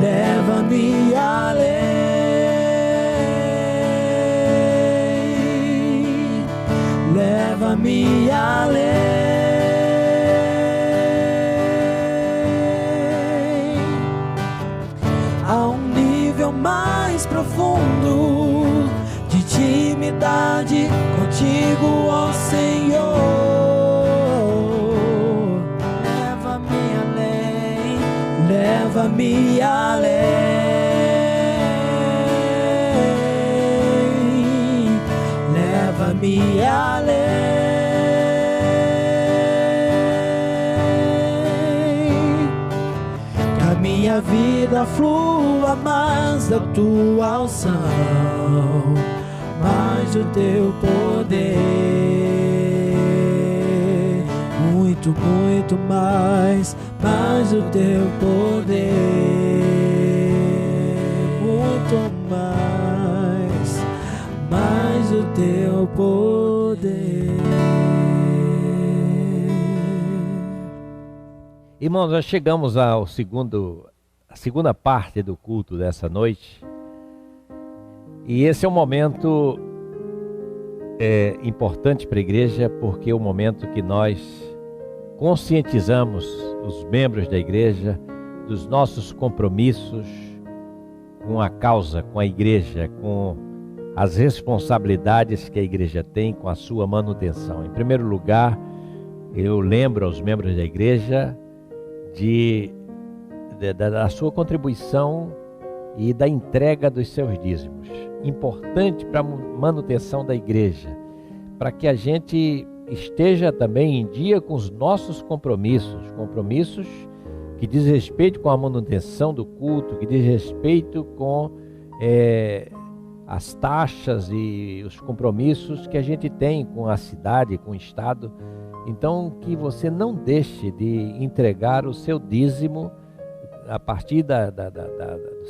C: Leva-me além, leva-me além, a um nível mais profundo de intimidade contigo, ó Senhor. Leva-me além, leva-me além, leva-me além. Que a minha vida flua mais da tua unção, mais o teu poder, muito, muito mais o teu poder, muito mais o teu poder.
A: Irmãos, nós chegamos à segunda parte do culto dessa noite. E esse é um momento importante para a igreja, porque é o momento que nós conscientizamos os membros da igreja dos nossos compromissos com a causa, com a igreja, com as responsabilidades que a igreja tem com a sua manutenção. Em primeiro lugar, eu lembro aos membros da igreja da sua contribuição e da entrega dos seus dízimos. Importante para a manutenção da igreja, para que a gente esteja também em dia com os nossos compromissos que diz respeito com a manutenção do culto, que diz respeito com as taxas e os compromissos que a gente tem com a cidade, com o estado. Então, que você não deixe de entregar o seu dízimo a partir do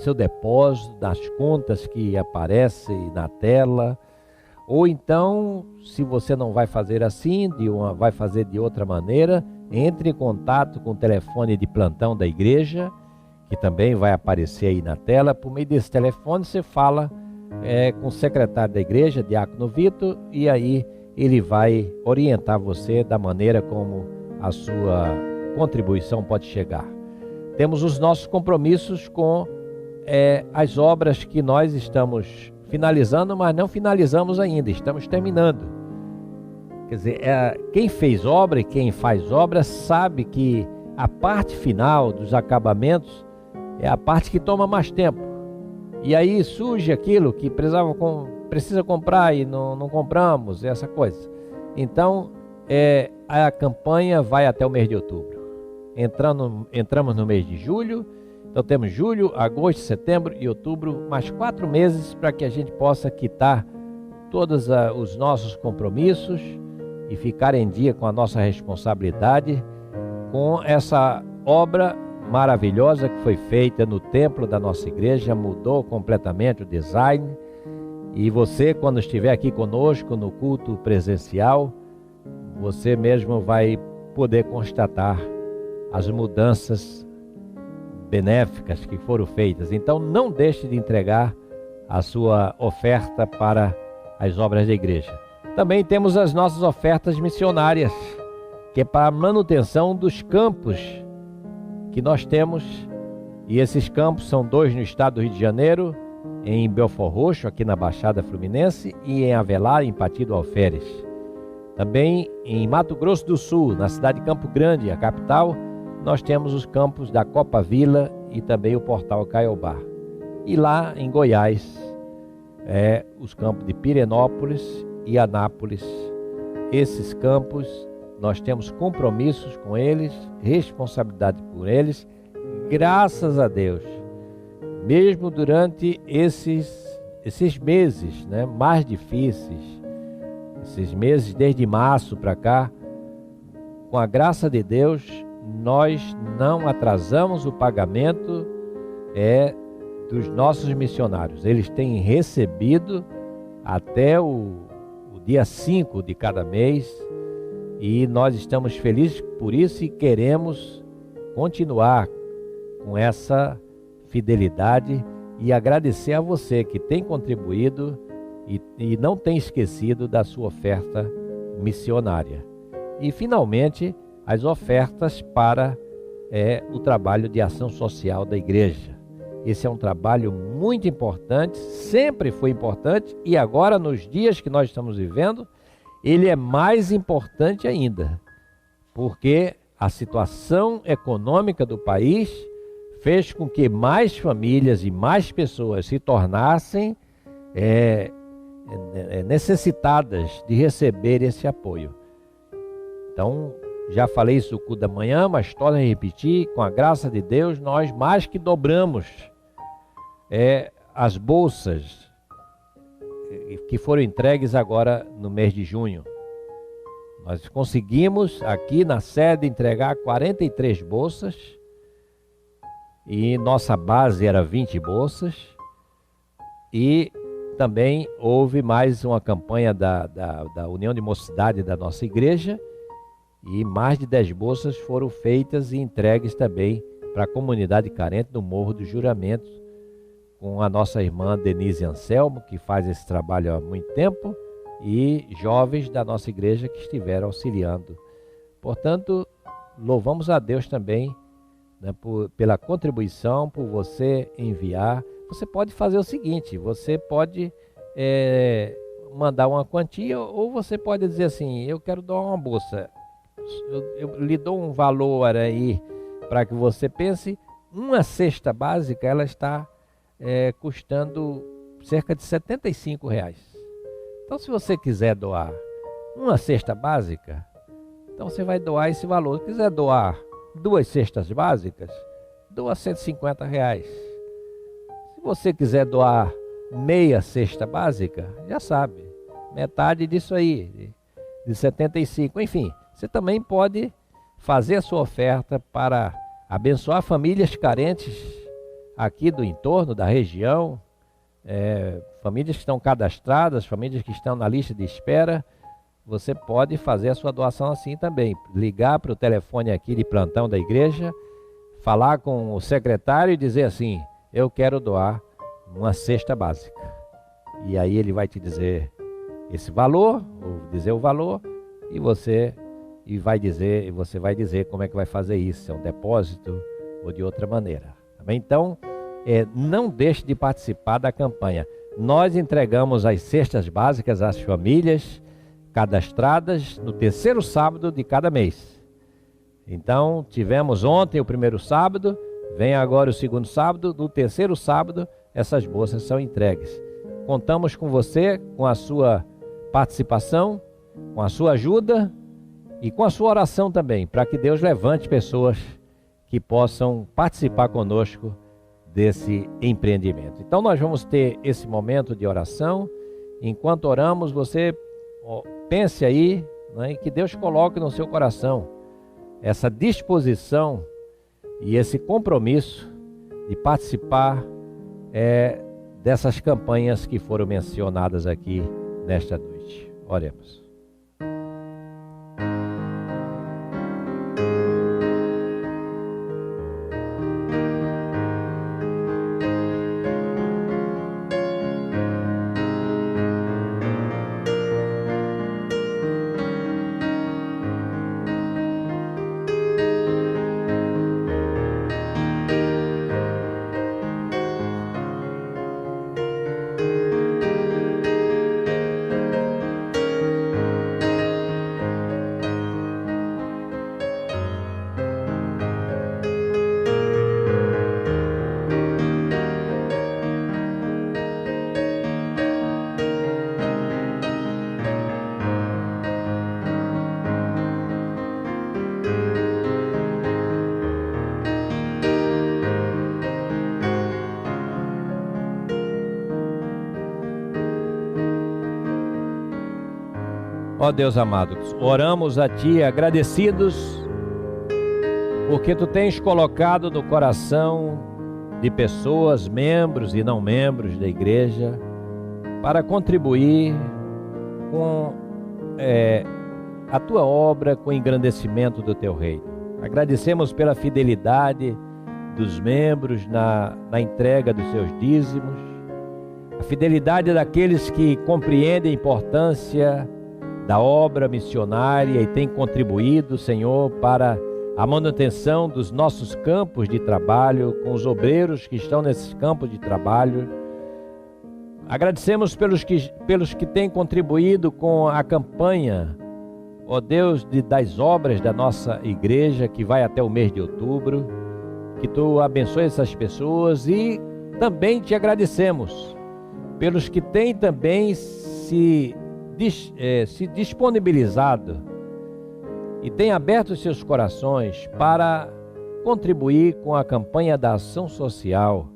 A: seu depósito, das contas que aparecem na tela. Ou então, se você não vai fazer assim, vai fazer de outra maneira, entre em contato com o telefone de plantão da igreja, que também vai aparecer aí na tela. Por meio desse telefone você fala com o secretário da igreja, Diácono Vitor, e aí ele vai orientar você da maneira como a sua contribuição pode chegar. Temos os nossos compromissos com as obras que nós estamos finalizando, mas não finalizamos ainda, estamos terminando. Quer dizer, quem fez obra e quem faz obra sabe que a parte final dos acabamentos é a parte que toma mais tempo. E aí surge aquilo que precisava precisa comprar e não compramos, essa coisa. Então, a campanha vai até o mês de outubro. Entramos no mês de julho, então temos julho, agosto, setembro e outubro, mais 4 meses para que a gente possa quitar todos os nossos compromissos e ficar em dia com a nossa responsabilidade com essa obra maravilhosa que foi feita no templo da nossa igreja, mudou completamente o design. E você, quando estiver aqui conosco no culto presencial, você mesmo vai poder constatar as mudanças benéficas que foram feitas. Então não deixe de entregar a sua oferta para as obras da igreja. Também temos as nossas ofertas missionárias, que é para a manutenção dos campos que nós temos. E esses campos são 2 no estado do Rio de Janeiro, em Belford Roxo, aqui na Baixada Fluminense, e em Avelar, em Pati do Alferes. Também em Mato Grosso do Sul, na cidade de Campo Grande, a capital, nós temos os campos da Copa Vila e também o Portal Caiobá. E lá em Goiás, os campos de Pirenópolis e Anápolis. Esses campos, nós temos compromissos com eles, responsabilidade por eles, graças a Deus. Mesmo durante esses meses, né, mais difíceis, esses meses desde março para cá, com a graça de Deus, nós não atrasamos o pagamento dos nossos missionários. Eles têm recebido até o dia 5 de cada mês e nós estamos felizes por isso e queremos continuar com essa fidelidade e agradecer a você que tem contribuído e não tem esquecido da sua oferta missionária. E finalmente as ofertas para o trabalho de ação social da igreja. Esse é um trabalho muito importante, sempre foi importante e agora nos dias que nós estamos vivendo, ele é mais importante ainda, porque a situação econômica do país fez com que mais famílias e mais pessoas se tornassem necessitadas de receber esse apoio. Então, já falei isso no culto da manhã, mas torno a repetir, com a graça de Deus, nós mais que dobramos as bolsas que foram entregues agora no mês de junho. Nós conseguimos aqui na sede entregar 43 bolsas e nossa base era 20 bolsas e também houve mais uma campanha da União de Mocidade da nossa igreja e mais de 10 bolsas foram feitas e entregues também para a comunidade carente do Morro do Juramento, com a nossa irmã Denise Anselmo, que faz esse trabalho há muito tempo, e jovens da nossa igreja que estiveram auxiliando. Portanto, louvamos a Deus também, né, pela contribuição, por você enviar. Você pode fazer o seguinte, você pode mandar uma quantia ou você pode dizer assim, eu quero doar uma bolsa. Eu lhe dou um valor aí para que você pense. Uma cesta básica, ela está custando cerca de R$75. Então, se você quiser doar uma cesta básica, então você vai doar esse valor. Se quiser doar 2 cestas básicas, doa R$150. Se você quiser doar meia cesta básica, já sabe, metade disso aí, de 75. Enfim, você também pode fazer a sua oferta para abençoar famílias carentes aqui do entorno, da região, famílias que estão cadastradas, famílias que estão na lista de espera. Você pode fazer a sua doação assim também. Ligar para o telefone aqui de plantão da igreja, falar com o secretário e dizer assim, eu quero doar uma cesta básica. E aí ele vai te dizer esse valor, ou dizer o valor, e você vai dizer como é que vai fazer isso, se é um depósito ou de outra maneira. Tá bem? Então, não deixe de participar da campanha. Nós entregamos as cestas básicas às famílias cadastradas no 3º sábado de cada mês. Então, tivemos ontem o 1º sábado, vem agora o 2º sábado, no 3º sábado, essas bolsas são entregues. contamos com você, com a sua participação, com a sua ajuda e com a sua oração também, para que Deus levante pessoas que possam participar conosco desse empreendimento. Então nós vamos ter esse momento de oração. Enquanto oramos, você pense aí, né, que Deus coloque no seu coração essa disposição e esse compromisso de participar dessas campanhas que foram mencionadas aqui nesta noite. Oremos. Ó Deus amado, oramos a Ti agradecidos, porque Tu tens colocado no coração de pessoas, membros e não membros da igreja, para contribuir com a Tua obra, com o engrandecimento do Teu reino. Agradecemos pela fidelidade dos membros na entrega dos seus dízimos, a fidelidade daqueles que compreendem a importância da obra missionária e tem contribuído, Senhor, para a manutenção dos nossos campos de trabalho, com os obreiros que estão nesses campos de trabalho. Agradecemos pelos que têm contribuído com a campanha, ó Deus, das obras da nossa igreja, que vai até o mês de outubro. Que Tu abençoe essas pessoas, e também Te agradecemos pelos que têm também se disponibilizado e têm aberto seus corações para contribuir com a campanha da ação social,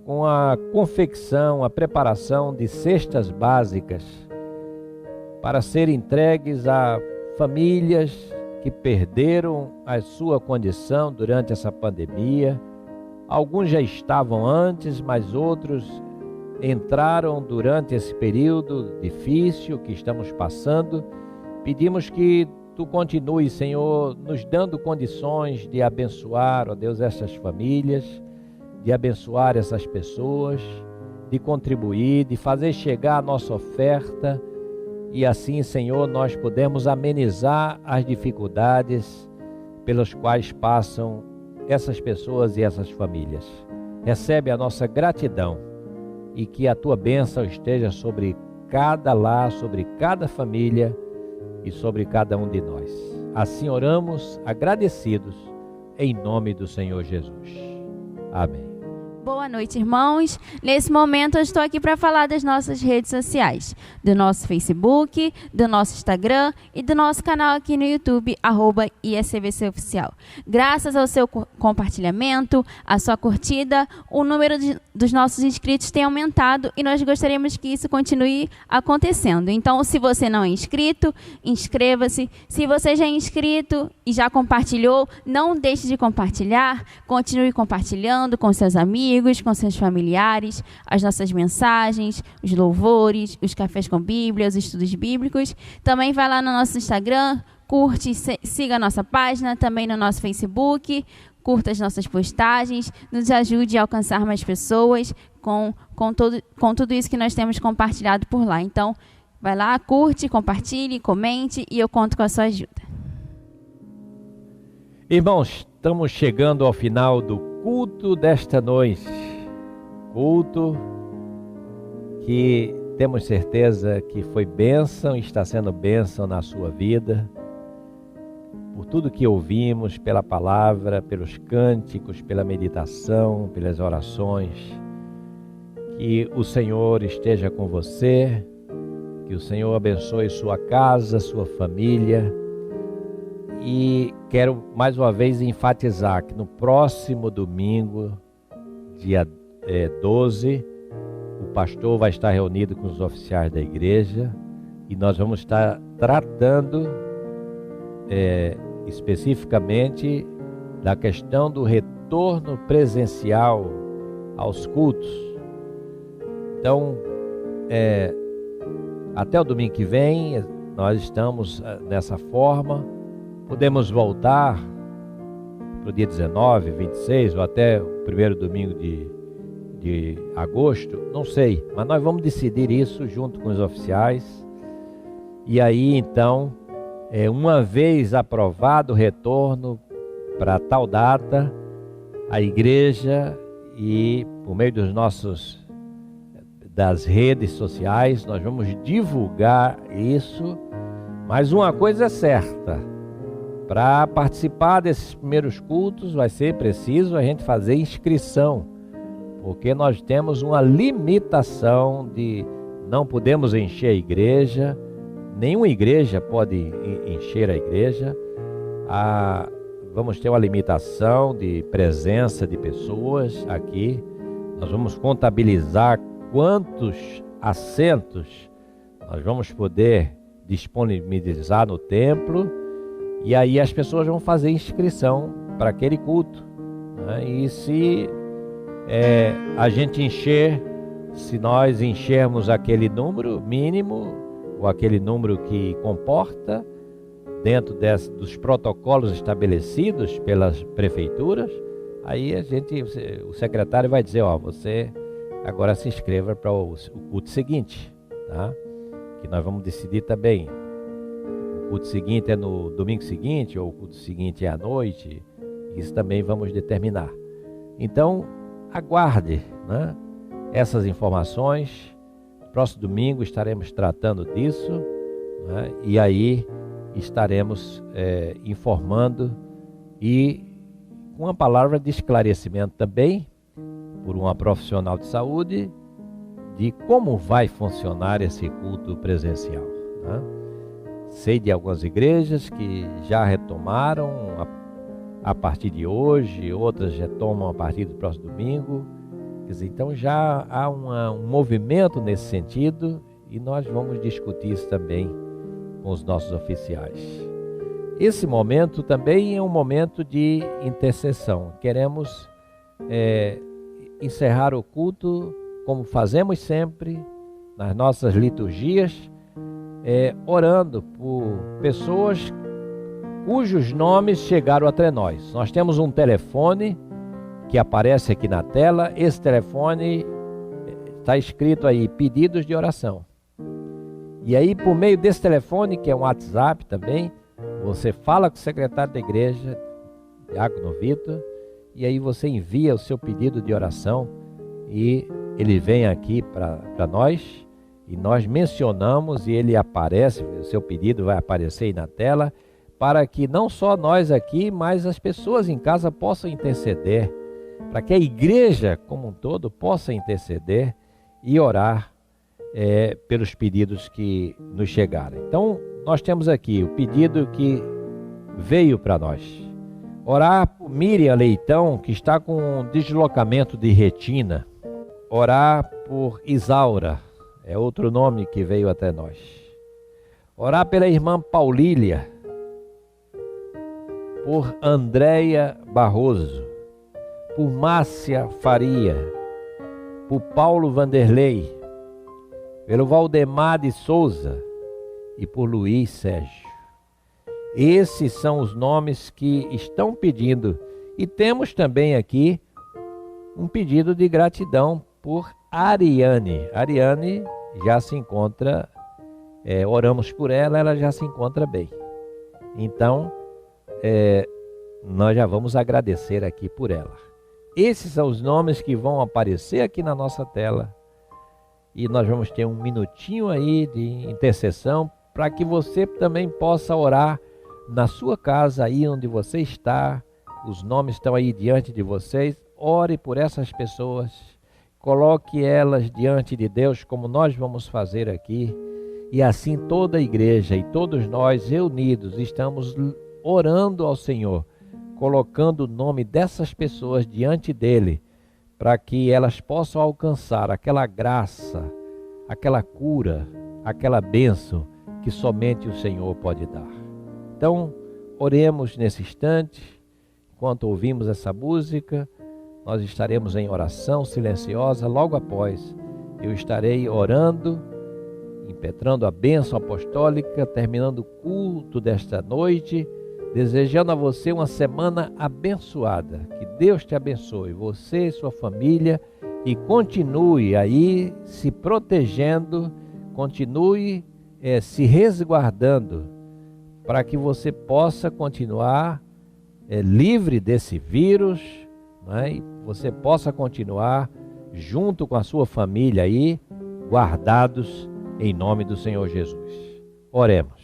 A: com a confecção, a preparação de cestas básicas para serem entregues a famílias que perderam a sua condição durante essa pandemia. Alguns já estavam antes, mas outros entraram durante esse período difícil que estamos passando. Pedimos que Tu continue, Senhor, nos dando condições de abençoar, ó Deus, essas famílias, de abençoar essas pessoas, de contribuir, de fazer chegar a nossa oferta, e assim, Senhor, nós podemos amenizar as dificuldades pelas quais passam essas pessoas e essas famílias. Recebe a nossa gratidão, e que a Tua bênção esteja sobre cada lar, sobre cada família e sobre cada um de nós. Assim oramos, agradecidos, em nome do Senhor Jesus. Amém.
E: Boa noite, irmãos. Nesse momento eu estou aqui para falar das nossas redes sociais, do nosso Facebook, do nosso Instagram e do nosso canal aqui no YouTube, @ISCVC Oficial. Graças ao seu compartilhamento, à sua curtida, o número dos nossos inscritos tem aumentado, e nós gostaríamos que isso continue acontecendo. Então, se você não é inscrito, inscreva-se. Se você já é inscrito e já compartilhou, não deixe de compartilhar. Continue compartilhando com seus amigos, com seus familiares, as nossas mensagens, os louvores, os cafés com Bíblia, os estudos bíblicos. Também vai lá no nosso Instagram, curte, siga a nossa página, também no nosso Facebook, curta as nossas postagens, nos ajude a alcançar mais pessoas com tudo isso que nós temos compartilhado por lá. Então, vai lá, curte, compartilhe, comente, e eu conto com a sua ajuda.
A: Irmãos, estamos chegando ao final do culto desta noite, culto que temos certeza que foi bênção e está sendo bênção na sua vida, por tudo que ouvimos, pela palavra, pelos cânticos, pela meditação, pelas orações, Que o Senhor esteja com você, que o Senhor abençoe sua casa, sua família. E quero mais uma vez enfatizar que no próximo domingo, dia 12, o pastor vai estar reunido com os oficiais da igreja e nós vamos estar tratando especificamente da questão do retorno presencial aos cultos. Então, até o domingo que vem, nós estamos nessa forma. Podemos voltar para o dia 19, 26 ou até o primeiro domingo de agosto, não sei, mas nós vamos decidir isso junto com os oficiais. E aí então, uma vez aprovado o retorno para tal data, a igreja e por meio das redes sociais, nós vamos divulgar isso. Mas uma coisa é certa: para participar desses primeiros cultos vai ser preciso a gente fazer inscrição, porque nós temos uma limitação de não podemos encher a igreja, nenhuma igreja pode encher a igreja. Vamos ter uma limitação de presença de pessoas aqui. Nós vamos contabilizar quantos assentos nós vamos poder disponibilizar no templo, e aí as pessoas vão fazer inscrição para aquele culto, né? E se a gente se nós enchermos aquele número mínimo, ou aquele número que comporta, dentro dos protocolos estabelecidos pelas prefeituras, aí o secretário vai dizer, você agora se inscreva para o culto seguinte, tá? Que nós vamos decidir também. O culto seguinte é no domingo seguinte, ou o culto seguinte é à noite. Isso também vamos determinar. Então, aguarde, né, essas informações. Próximo domingo estaremos tratando disso, né, e aí estaremos informando e com uma palavra de esclarecimento também, por uma profissional de saúde, de como vai funcionar esse culto presencial, né? Sei de algumas igrejas que já retomaram a partir de hoje, outras retomam a partir do próximo domingo. Quer dizer, então já há um movimento nesse sentido, e nós vamos discutir isso também com os nossos oficiais. Esse momento também é um momento de intercessão. Queremos encerrar o culto como fazemos sempre nas nossas liturgias, orando por pessoas cujos nomes chegaram até nós. Nós temos um telefone que aparece aqui na tela. Esse telefone está escrito aí, pedidos de oração. E aí, por meio desse telefone, que é um WhatsApp também, você fala com o secretário da igreja, Diácono Vitor, e aí você envia o seu pedido de oração e ele vem aqui para nós, e nós mencionamos e ele aparece, o seu pedido vai aparecer aí na tela, para que não só nós aqui, mas as pessoas em casa possam interceder, para que a igreja como um todo possa interceder e orar pelos pedidos que nos chegaram. Então, nós temos aqui o pedido que veio para nós. Orar por Miriam Leitão, que está com deslocamento de retina. Orar por Isaura, é outro nome que veio até nós. Orar pela irmã Paulília, por Andréia Barroso, por Márcia Faria, por Paulo Vanderlei, pelo Valdemar de Souza e por Luiz Sérgio. Esses são os nomes que estão pedindo. E temos também aqui um pedido de gratidão por Ariane. Ariane já se encontra, oramos por ela, ela já se encontra bem. Então, nós já vamos agradecer aqui por ela. Esses são os nomes que vão aparecer aqui na nossa tela. E nós vamos ter um minutinho aí de intercessão para que você também possa orar na sua casa, aí onde você está. Os nomes estão aí diante de vocês. Ore por essas pessoas coloque elas diante de Deus, como nós vamos fazer aqui. E assim toda a igreja e todos nós reunidos estamos orando ao Senhor, colocando o nome dessas pessoas diante dele, para que elas possam alcançar aquela graça, aquela cura, aquela bênção que somente o Senhor pode dar. Então, oremos nesse instante. Enquanto ouvimos essa música, nós estaremos em oração silenciosa. Logo após, eu estarei orando, impetrando a bênção apostólica, terminando o culto desta noite, desejando a você uma semana abençoada. Que Deus te abençoe, você e sua família, e continue aí se protegendo, continue se resguardando, para que você possa continuar livre desse vírus, né? E você possa continuar junto com a sua família aí, guardados em nome do Senhor Jesus. Oremos.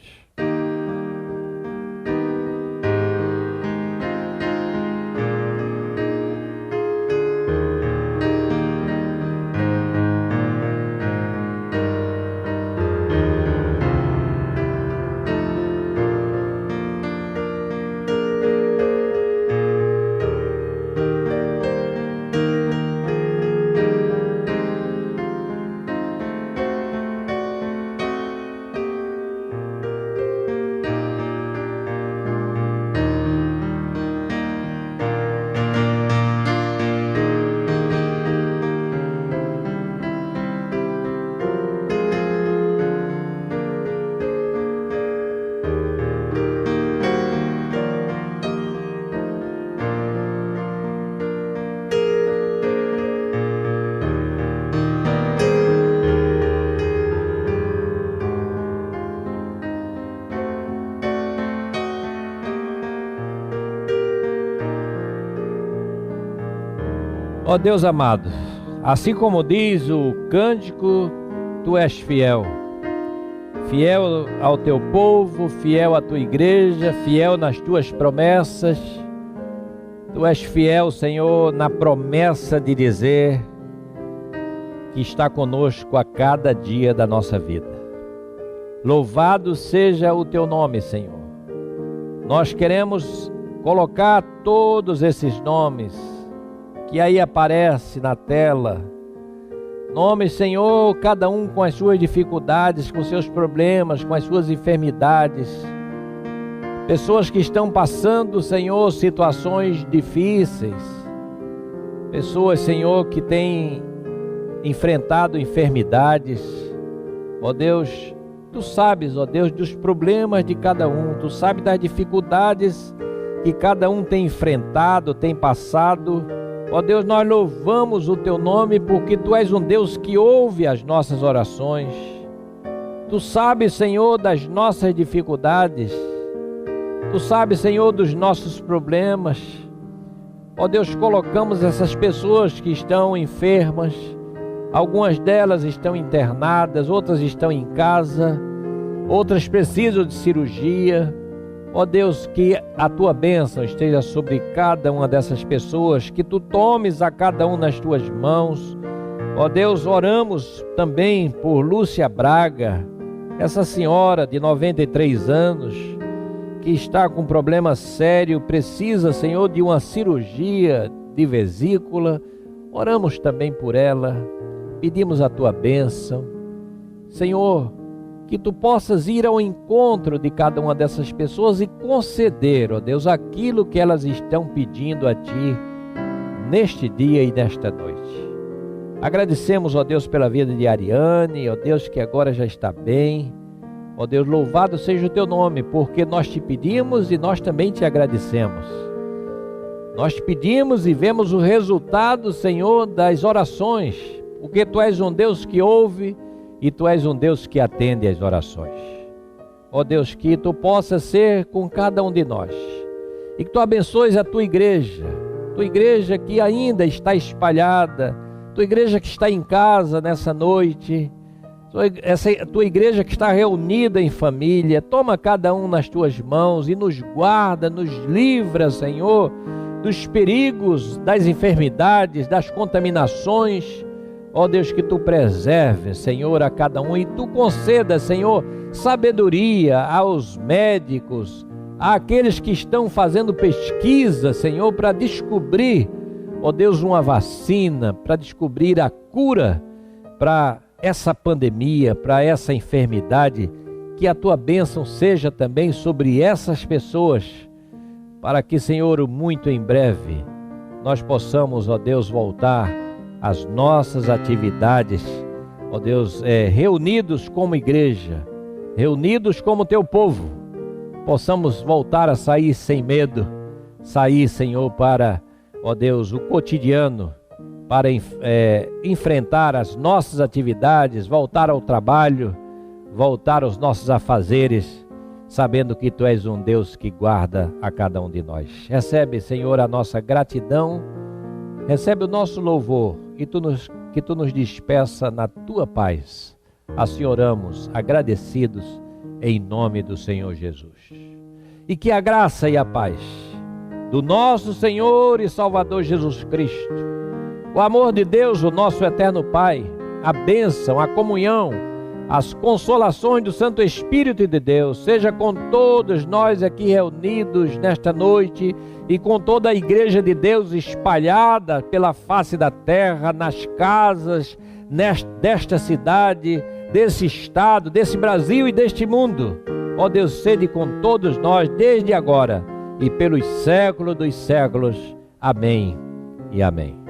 A: Ó Deus amado, assim como diz o cântico, Tu és fiel. Fiel ao Teu povo, fiel à Tua igreja, fiel nas Tuas promessas. Tu és fiel, Senhor, na promessa de dizer que está conosco a cada dia da nossa vida. Louvado seja o Teu nome, Senhor. Nós queremos colocar todos esses nomes que aí aparece na tela. Nomes, Senhor, cada um com as suas dificuldades, com seus problemas, com as suas enfermidades. Pessoas que estão passando, Senhor, situações difíceis. Pessoas, Senhor, que têm enfrentado enfermidades. Ó Deus, Tu sabes, ó Deus, dos problemas de cada um. Tu sabes das dificuldades que cada um tem enfrentado, tem passado. Ó Deus, nós louvamos o Teu nome porque Tu és um Deus que ouve as nossas orações. Tu sabes, Senhor, das nossas dificuldades. Tu sabes, Senhor, dos nossos problemas. Ó Deus, colocamos essas pessoas que estão enfermas. Algumas delas estão internadas, outras estão em casa, outras precisam de cirurgia. Ó Deus, que a Tua bênção esteja sobre cada uma dessas pessoas, que Tu tomes a cada um nas Tuas mãos. Ó Deus, oramos também por Lúcia Braga, essa senhora de 93 anos, que está com um problema sério, precisa, Senhor, de uma cirurgia de vesícula. Oramos também por ela, pedimos a Tua bênção. Senhor, que Tu possas ir ao encontro de cada uma dessas pessoas e conceder, ó Deus, aquilo que elas estão pedindo a Ti neste dia e nesta noite. Agradecemos, ó Deus, pela vida de Ariane, ó Deus, que agora já está bem. Ó Deus, louvado seja o Teu nome, porque nós Te pedimos e nós também Te agradecemos. Nós Te pedimos e vemos o resultado, Senhor, das orações, porque Tu és um Deus que ouve e Tu és um Deus que atende às orações. Ó Deus, que Tu possa ser com cada um de nós e que Tu abençoes a Tua igreja que ainda está espalhada, Tua igreja que está em casa nessa noite, essa Tua igreja que está reunida em família. Toma cada um nas Tuas mãos e nos guarda, nos livra, Senhor, dos perigos, das enfermidades, das contaminações. Ó Deus, que Tu preserve, Senhor, a cada um, e Tu conceda, Senhor, sabedoria aos médicos, àqueles que estão fazendo pesquisa, Senhor, para descobrir, ó Deus, uma vacina, para descobrir a cura para essa pandemia, para essa enfermidade. Que a Tua bênção seja também sobre essas pessoas, para que, Senhor, muito em breve nós possamos, ó Deus, voltar às nossas atividades, ó Deus, reunidos como igreja, reunidos como Teu povo, possamos voltar a sair sem medo, sair, Senhor, para, ó Deus, o cotidiano, para enfrentar as nossas atividades, voltar ao trabalho, voltar aos nossos afazeres, sabendo que Tu és um Deus que guarda a cada um de nós. Recebe, Senhor, a nossa gratidão, recebe o nosso louvor e que Tu nos despeça na Tua paz. Assim oramos, agradecidos, em nome do Senhor Jesus. E que a graça e a paz do nosso Senhor e Salvador Jesus Cristo, o amor de Deus, o nosso eterno Pai, a bênção, a comunhão, as consolações do Santo Espírito de Deus, seja com todos nós aqui reunidos nesta noite e com toda a Igreja de Deus espalhada pela face da terra, nas casas, desta cidade, desse estado, desse Brasil e deste mundo. Ó Deus, sede com todos nós desde agora e pelos séculos dos séculos. Amém e amém.